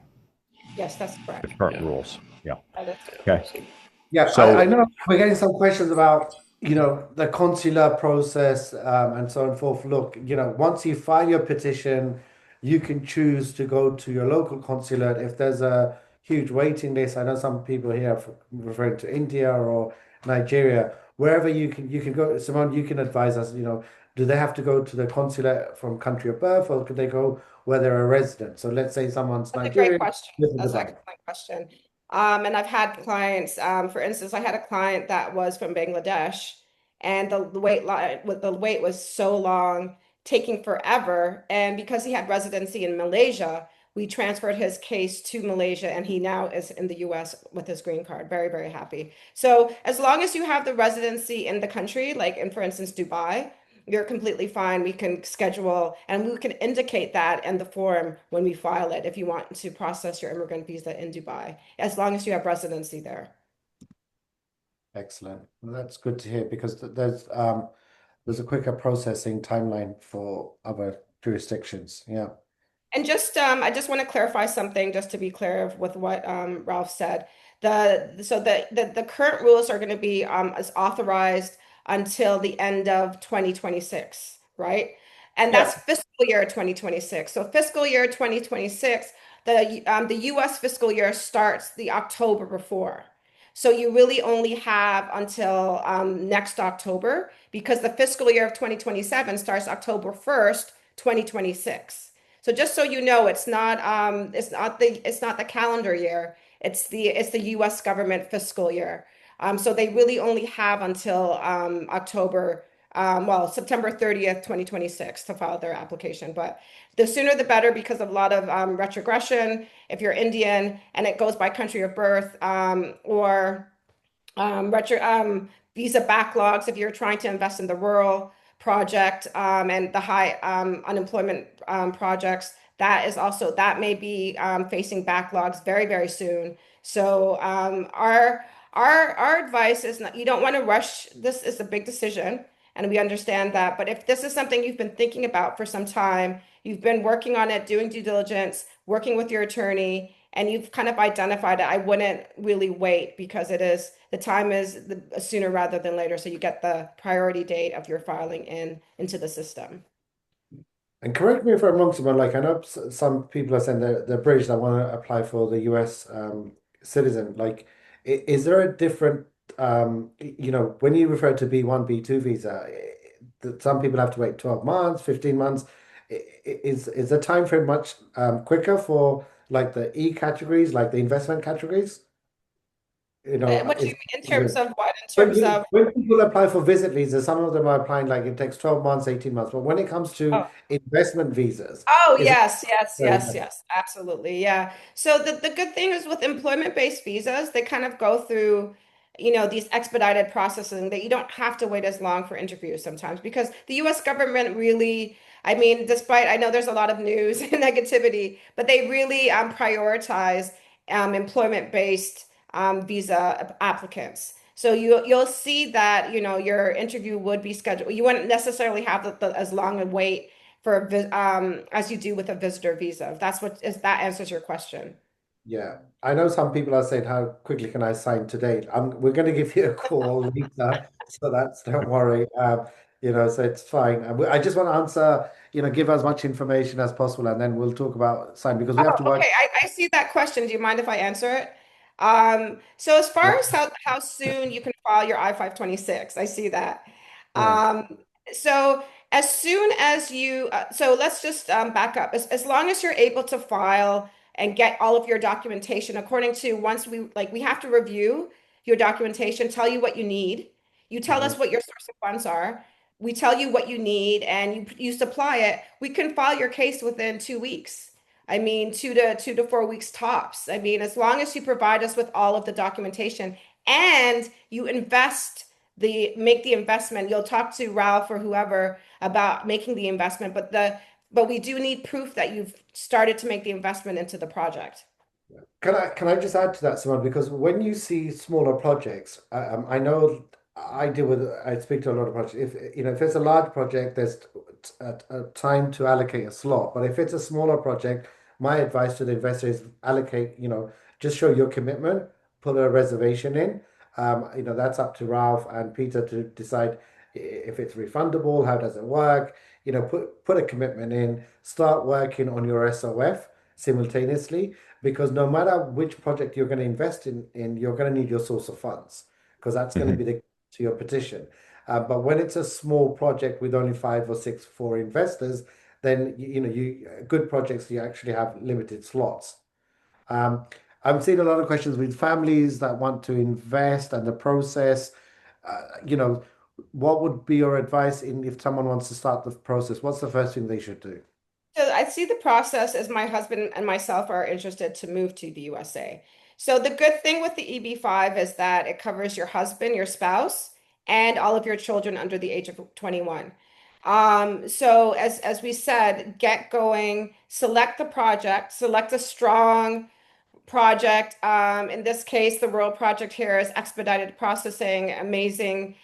Yes, that's the correct. current Yeah. rules. Yeah. That is Okay. Yeah, I So, know we're getting some questions about, the consular process, and so on and forth. Look, once you file your petition, you can choose to go to your local consulate. If there's a huge waiting list, I know some people here are referring to India or Nigeria, wherever you can go. Simone, you can advise us, do they have to go to the consulate from country of birth, or could they go where they're a resident? So let's say someone's That's a great Nigerian, question. lives in That's an Dubai. excellent question. And I've had clients, for instance, I had a client that was from Bangladesh, and the wait was so long, taking forever. And because he had residency in Malaysia, we transferred his case to Malaysia, and he now is in the US with his green card. Very, very happy. So as long as you have the residency in the country, like in, for instance, Dubai, you're completely fine. We can schedule and we can indicate that in the form when we file it if you want to process your immigrant visa in Dubai, as long as you have residency there. Excellent. Well, that's good to hear because there's a quicker processing timeline for other jurisdictions. Yeah. And I just want to clarify something, just to be clear with what Ralph said. The current rules are going to be as authorized until the end of 2026, right? And Yeah. that's fiscal year 2026. So fiscal year 2026, the U.S. fiscal year starts the October before. So you really only have until next October, because the fiscal year of 2027 starts October 1st, 2026. So just so you know, it's not the calendar year. It's the U.S. government fiscal year. So they really only have until September 30th, 2026 to file their application. But the sooner the better, because of a lot of retrogression. If you're Indian and it goes by country of birth, or visa backlogs if you're trying to invest in the rural project, and the high unemployment projects. That may be facing backlogs very, very soon. So our advice is, not, you don't want to rush. This is a big decision, and we understand that. But if this is something you've been thinking about for some time, you've been working on it, doing due diligence, working with your attorney, and you've kind of identified it, I wouldn't really wait, because the time is sooner rather than later. So you get the priority date of your filing into the system. And correct me if I'm wrong, Simon. Like I know some people are saying they're British that want to apply for the US citizen. Like, is there a different when you refer to B1, B2 visa, that some people have to wait 12 months, 15 months. Is the time frame much quicker for like the E categories, like the investment categories? What do you it's mean in terms of what? In when terms of, when people apply for visit visas, some of them are applying like it takes 12 months, 18 months. But when it comes to oh, investment visas, oh, is it yes, yes, very yes, much? yes, absolutely. Yeah. So the good thing is with employment-based visas, they kind of go through, these expedited processing that you don't have to wait as long for interviews sometimes because the US government really, I mean, despite I know there's a lot of news and negativity, but they really prioritize employment-based visa applicants. So you'll see that, your interview would be scheduled. You wouldn't necessarily have as long a wait for as you do with a visitor visa. If that's what if that answers your question. Yeah, I know some people are saying, "How quickly can I sign today?" We're going to give you a call later, so that's don't worry. So it's fine. I just want to answer, give as much information as possible, and then we'll talk about sign because we have to work. Okay, I see that question. Do you mind if I answer it? So as far Yeah, as how soon you can file your I-526, I see that. yeah, Um, so as soon as so let's just back up. As long as you're able to file and get all of your documentation according to once we have to review your documentation, tell you what you need. You tell mhm, us what your source of funds are. We tell you what you need and you supply it. We can file your case within 2 weeks. I mean, 2 to 4 weeks tops. I mean, as long as you provide us with all of the documentation and you make the investment. You'll talk to Ralph or whoever about making the investment, but we do need proof that you've started to make the investment into the project. yeah. Can I just add to that, Simon? Because when you see smaller projects, I know I speak to a lot of projects. If it's a large project, there's a time to allocate a slot. But if it's a smaller project, my advice to the investor is allocate. Just show your commitment, put a reservation in. That's up to Ralph and Peter to decide if it's refundable. How does it work? Put a commitment in. Start working on your SOF simultaneously because no matter which project you're going to invest in you're going to need your source of funds because that's going to mhm. be the to your petition. But when it's a small project with only five or six for investors, then good projects you actually have limited slots. Um, I'm seeing a lot of questions with families that want to invest and the process. You know, what would be your advice in if someone wants to start the process? What's the first thing they should do? So I see the process as my husband and myself are interested to move to the USA. So the good thing with the EB-5 is that it covers your husband, your spouse, and all of your children under the age of 21. So as we said, get going, select the project, select a strong project. In this case, the Rural Project here is expedited processing, amazing,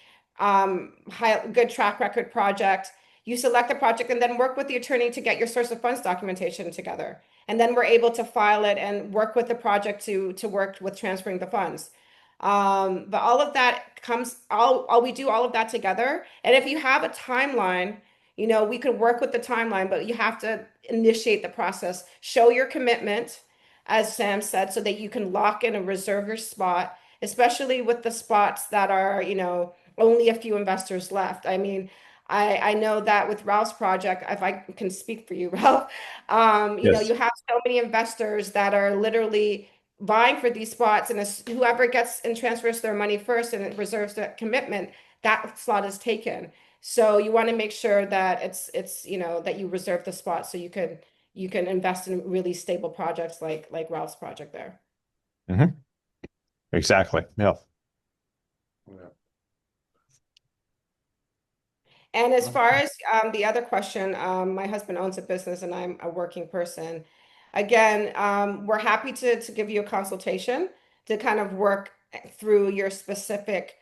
good track record project. You select the project and then work with the attorney to get your source of funds documentation together. And then we're able to file it and work with the project to work with transferring the funds. But all of that comes, all we do all of that together. And if you have a timeline, we could work with the timeline, but you have to initiate the process, show your commitment as Sam said, so that you can lock in and reserve your spot, especially with the spots that are, only a few investors left. I mean, I know that with Ralph's project, if I can speak for you, Ralph, Yes. you have so many investors that are literally vying for these spots, and whoever gets and transfers their money first and it reserves that commitment, that slot is taken. So you want to make sure that that you reserve the spot so you can invest in really stable projects like Ralph's project there. Mhm. Exactly. Yeah. Yeah. And as far as the other question, my husband owns a business and I'm a working person. Again, we're happy to give you a consultation to kind of work through your specific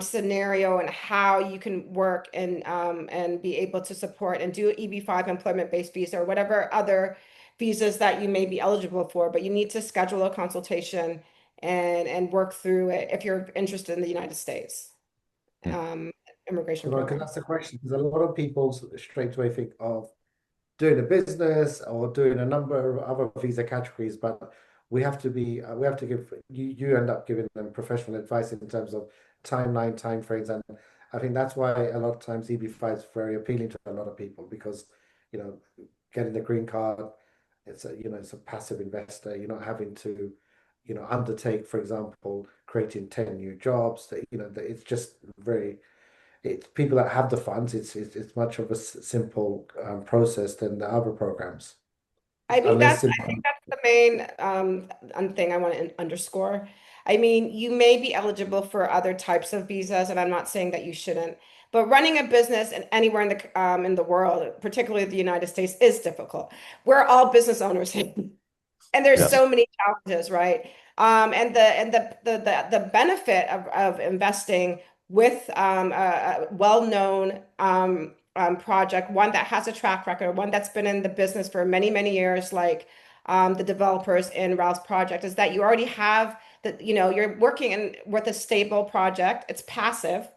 scenario and how you can work and be able to support and do EB-5 employment-based visa or whatever other visas that you may be eligible for. But you need to schedule a consultation and work through it if you're interested in the United States Mm. um, immigration Because program. that's the question. Because a lot of people straight away think of doing a business or doing a number of other visa categories, but we have to give you end up giving them professional advice in terms of timeline, timeframes, and I think that's why a lot of times EB-5 is very appealing to a lot of people because you know getting the green card, it's a passive investor. You're not having to undertake, for example, creating 10 new jobs. That it's just very, it's people that have the funds. It's much of a simple process than the other programs, unless I think that's the main thing I want to underscore. I mean, you may be eligible for other types of visas, and I'm not saying that you shouldn't. But running a business anywhere in the world, particularly the United States, is difficult. We're all business owners here. And there's Yes. so many challenges, right? The benefit of investing with a well-known project, one that has a track record, one that's been in the business for many, many years, like the developers in Ralph's project, is that you already have that, you're working with a stable project, it's passive,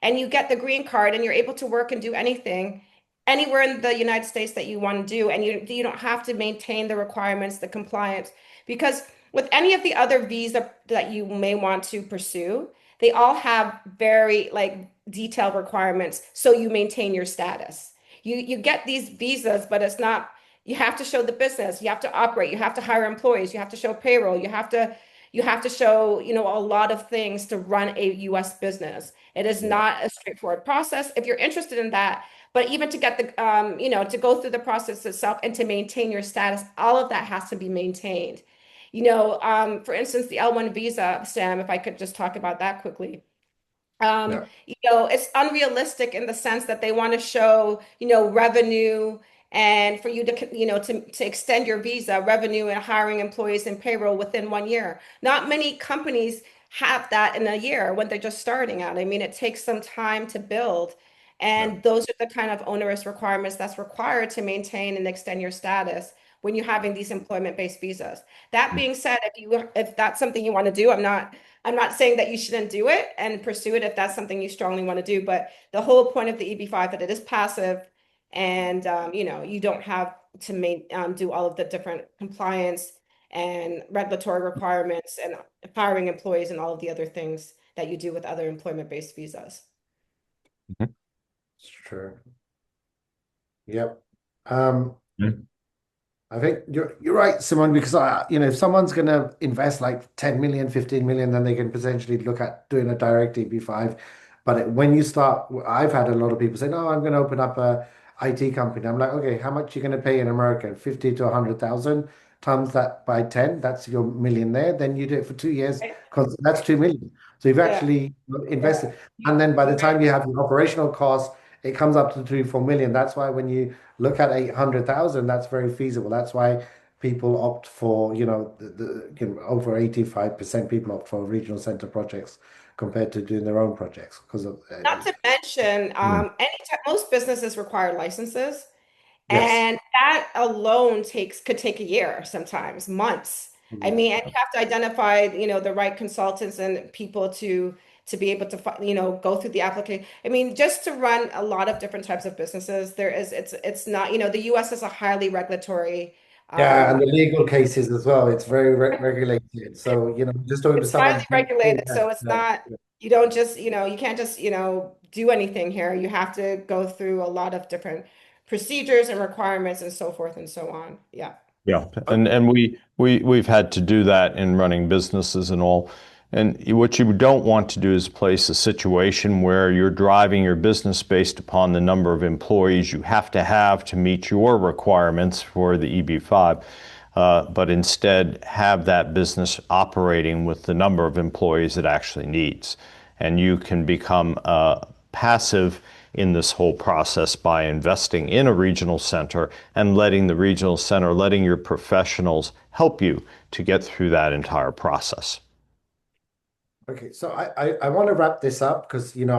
and you get the green card and you're able to work and do anything anywhere in the United States that you want to do, and you don't have to maintain the requirements, the compliance, because with any of the other visa that you may want to pursue, they all have very like detailed requirements so you maintain your status. You get these visas, but it's not, you have to show the business, you have to operate, you have to hire employees, you have to show payroll, you have to show, a lot of things to run a US business. It is yeah, not a straightforward process. If you're interested in that, but even to get to go through the process itself and to maintain your status, all of that has to be maintained. For instance, the L1 visa, Sam, if I could just talk about that quickly. yeah, It's unrealistic in the sense that they want to show, revenue and for you to, to extend your visa, revenue and hiring employees and payroll within 1 year. Not many companies have that in a year when they're just starting out. I mean, it takes some time to build. yeah. And those are the kind of onerous requirements that's required to maintain and extend your status when you're having these employment-based visas. That being said, if that's something you want to do, I'm not saying that you shouldn't do it and pursue it if that's something you strongly want to do, but the whole point of the EB-5 that it is passive and you don't have to do all of the different compliance and regulatory requirements and hiring employees and all of the other things that you do with other employment-based visas. It's true. Yep. Um, Mhm. I think you're right, Simon, because if someone's going to invest like 10 million, 15 million, then they can potentially look at doing a direct EB-5. But when you start, I've had a lot of people say, "No, I'm going to open up a IT company." I'm like, "Okay, how much are you going to pay in America? 50 to 100,000 times that by 10, that's your million there. Then you do it for 2 years Right? because that's 2 million. So you've Yeah, actually yeah. invested. And then by the time you have your operational costs, it comes up to 3, 4 million. That's why when you look at 800,000, that's very feasible. That's why people opt for, over 85% people opt for regional center projects compared to doing their own projects because of, Not to mention, Mm. most businesses require licenses. yes. And that alone could take a year, sometimes months. I Yeah. mean, and you have to identify, the right consultants and people to be able to, go through the application. I mean, just to run a lot of different types of businesses, it's not, the US is a highly regulatory, Yeah, and um, the legal cases as well. It's very regulated. So, just talking to it's highly someone. regulated. Yeah, So it's yeah, not, you don't just, you can't just, do anything here. You have to go through a lot of different procedures and requirements and so forth and so on. Yeah. Yeah, and we've had to do that in running businesses and all. And what you don't want to do is place a situation where you're driving your business based upon the number of employees you have to meet your requirements for the EB-5, but instead have that business operating with the number of employees it actually needs. And you can become passive in this whole process by investing in a regional center and letting the regional center, letting your professionals help you to get through that entire process. Okay, so I want to wrap this up because an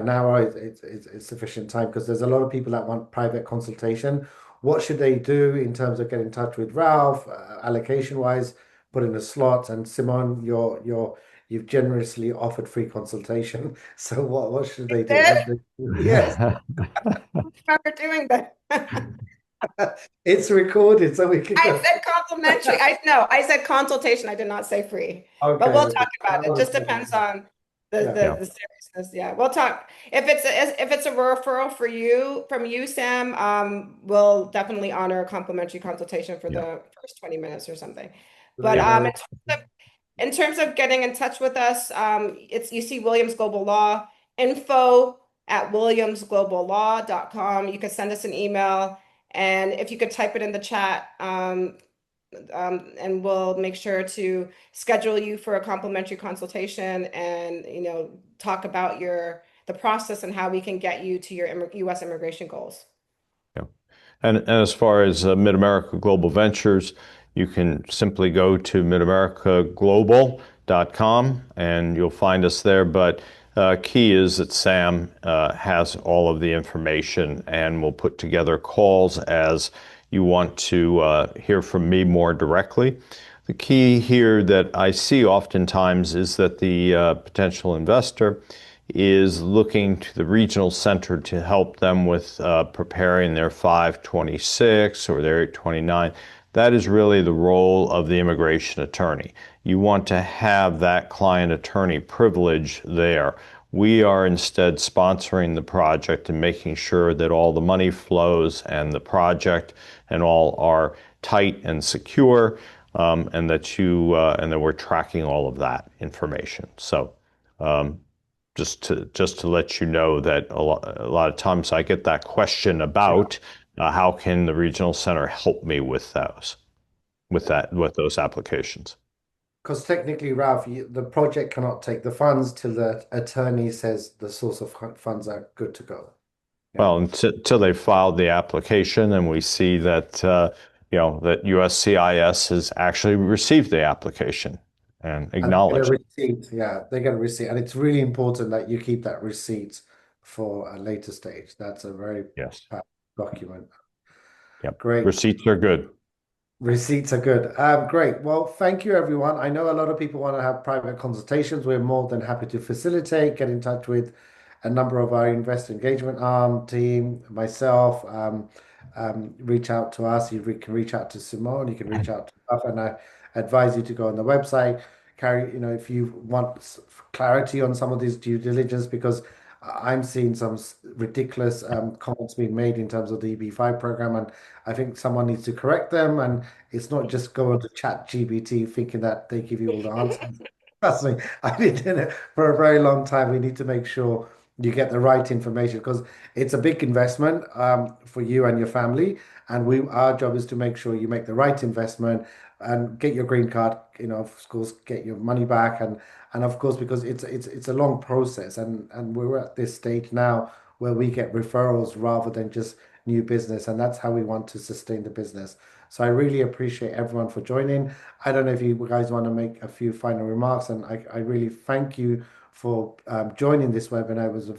hour is sufficient time because there's a lot of people that want private consultation. What should they do in terms of getting in touch with Ralph, allocation wise, put in a slot? And Simon, you've generously offered free consultation. So what should they do? What do yes, Remember doing that. it's recorded, so we can I go. said complimentary. I said consultation. I did not say free. But Okay, we'll okay. talk about That it. was Just good. depends on the Yeah. the, the seriousness. Yeah, we'll talk. If it's a referral for you from you, Sam, we'll definitely honor a complimentary consultation for Yeah. the first 20 minutes or something. But They know. in terms of getting in touch with us, it's you see Williams Global Law, info@williamsgloballaw.com. You can send us an email, and if you could type it in the chat, and we'll make sure to schedule you for a complimentary consultation and talk about the process and how we can get you to your U.S. immigration goals. Yeah. And as far as MidAmerica Global Ventures, you can simply go to midamericaglobal.com and you'll find us there. But key is that Sam has all of the information and will put together calls as you want to hear from me more directly. The key here that I see oftentimes is that the potential investor is looking to the regional center to help them with preparing their 526 or their 829. That is really the role of the immigration attorney. You want to have that client attorney privilege there. We are instead sponsoring the project and making sure that all the money flows and the project and all are tight and secure, and that we're tracking all of that information. So just to let you know that a lot of times I get that question about how can the regional center help me with those applications. Because technically, Ralph, the project cannot take the funds till the attorney says the source of funds are good to go. Yeah. Well, until they filed the application and we see that that USCIS has actually received the application and acknowledged. And they get a receipt. Yeah, they get a receipt, and it's really important that you keep that receipt for a later stage. That's a very Yes. document. Yep. Great. Receipts are good. Receipts are good. Great. Well, thank you, everyone. I know a lot of people want to have private consultations. We're more than happy to facilitate. Get in touch with a number of our investor engagement arm team, myself. Reach out to us. You can reach out to Simone. You can reach out to us, and I advise you to go on the website. If you want clarity on some of these due diligence, because I'm seeing some ridiculous comments being made in terms of the EB-5 program, and I think someone needs to correct them. And it's not just go on to chat GBT thinking that they give you all the answers. Trust me, I've been doing it for a very long time. We need to make sure you get the right information because it's a big investment for you and your family. And our job is to make sure you make the right investment and get your green card, of course, get your money back. And of course, because it's a long process, and we're at this stage now where we get referrals rather than just new business, and that's how we want to sustain the business. So I really appreciate everyone for joining. I don't know if you guys want to make a few final remarks, and I really thank you for joining this webinar. It was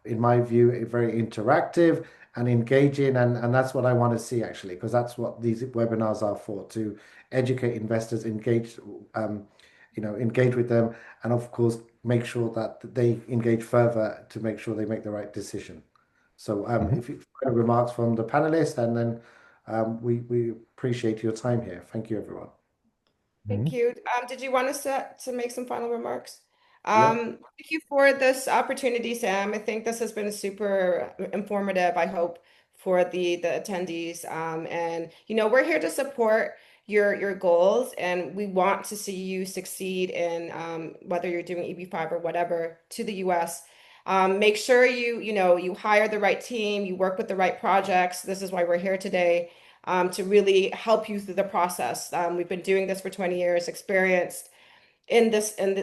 in my view, a very interactive and engaging, and that's what I want to see actually, because that's what these webinars are for, to educate investors, engage with them, and of course, make sure that they engage further to make sure they make the right decision. So if you have remarks from the panelists, and then we appreciate your time here. Thank you, everyone. Thank you. Did you want us to make some final remarks? Yeah. Thank you for this opportunity, Sam. I think this has been super informative, I hope, for the attendees. And we're here to support your goals, and we want to see you succeed in whether you're doing EB-5 or whatever to the US. Make sure you hire the right team, you work with the right projects. This is why we're here today, to really help you through the process. We've been doing this for 20 years, experienced in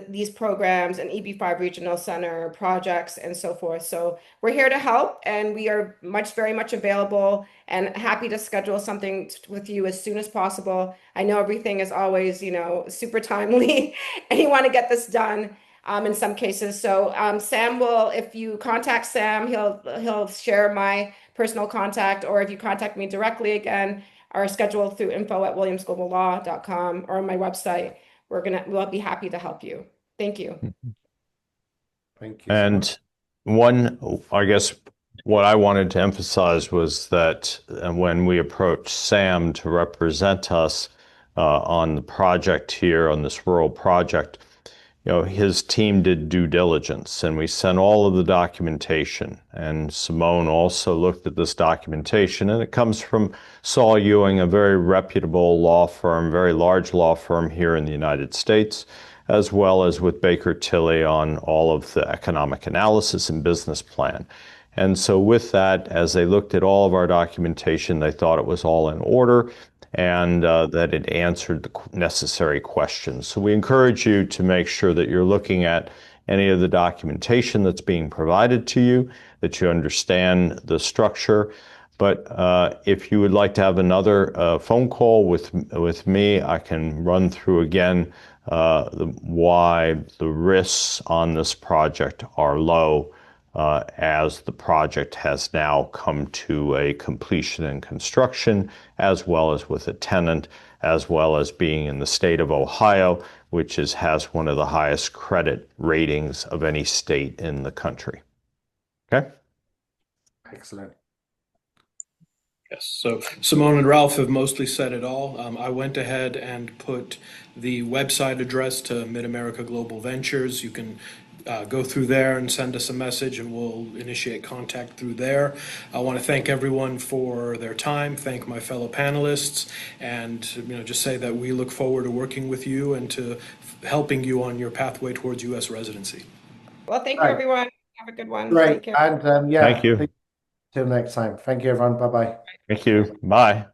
these programs and EB-5 Regional Center projects and so forth. So we're here to help, and we are very much available and happy to schedule something with you as soon as possible. I know everything is always, super timely and you want to get this done in some cases. So Sam if you contact Sam, he'll share my personal contact, or if you contact me directly again, our schedule through info@williamsgloballaw.com or on my website. We'll be happy to help you. Thank you. Thank you. And I guess what I wanted to emphasize was that when we approached Sam to represent us on the project here, on this rural project, his team did due diligence, and we sent all of the documentation. And Simone also looked at this documentation, and it comes from Saul Ewing, a very reputable law firm, very large law firm here in the United States, as well as with Baker Tilly on all of the economic analysis and business plan. And so with that, as they looked at all of our documentation, they thought it was all in order and that it answered the necessary questions. So we encourage you to make sure that you're looking at any of the documentation that's being provided to you, that you understand the structure. But if you would like to have another phone call with me, I can run through again why the risks on this project are low as the project has now come to a completion and construction, as well as with a tenant, as well as being in the state of Ohio, which has one of the highest credit ratings of any state in the country. Okay? Excellent. Yes, so Simone and Ralph have mostly said it all. I went ahead and put the website address to MidAmerica Global Ventures. You can go through there and send us a message, and we'll initiate contact through there. I want to thank everyone for their time, thank my fellow panelists, and just say that we look forward to working with you and to helping you on your pathway towards U.S. residency. Well, thank you, Right. everyone. Have a good one. Great. Take care. And Thank you. till next time. Thank you, everyone. Bye-bye. Thank you. Bye.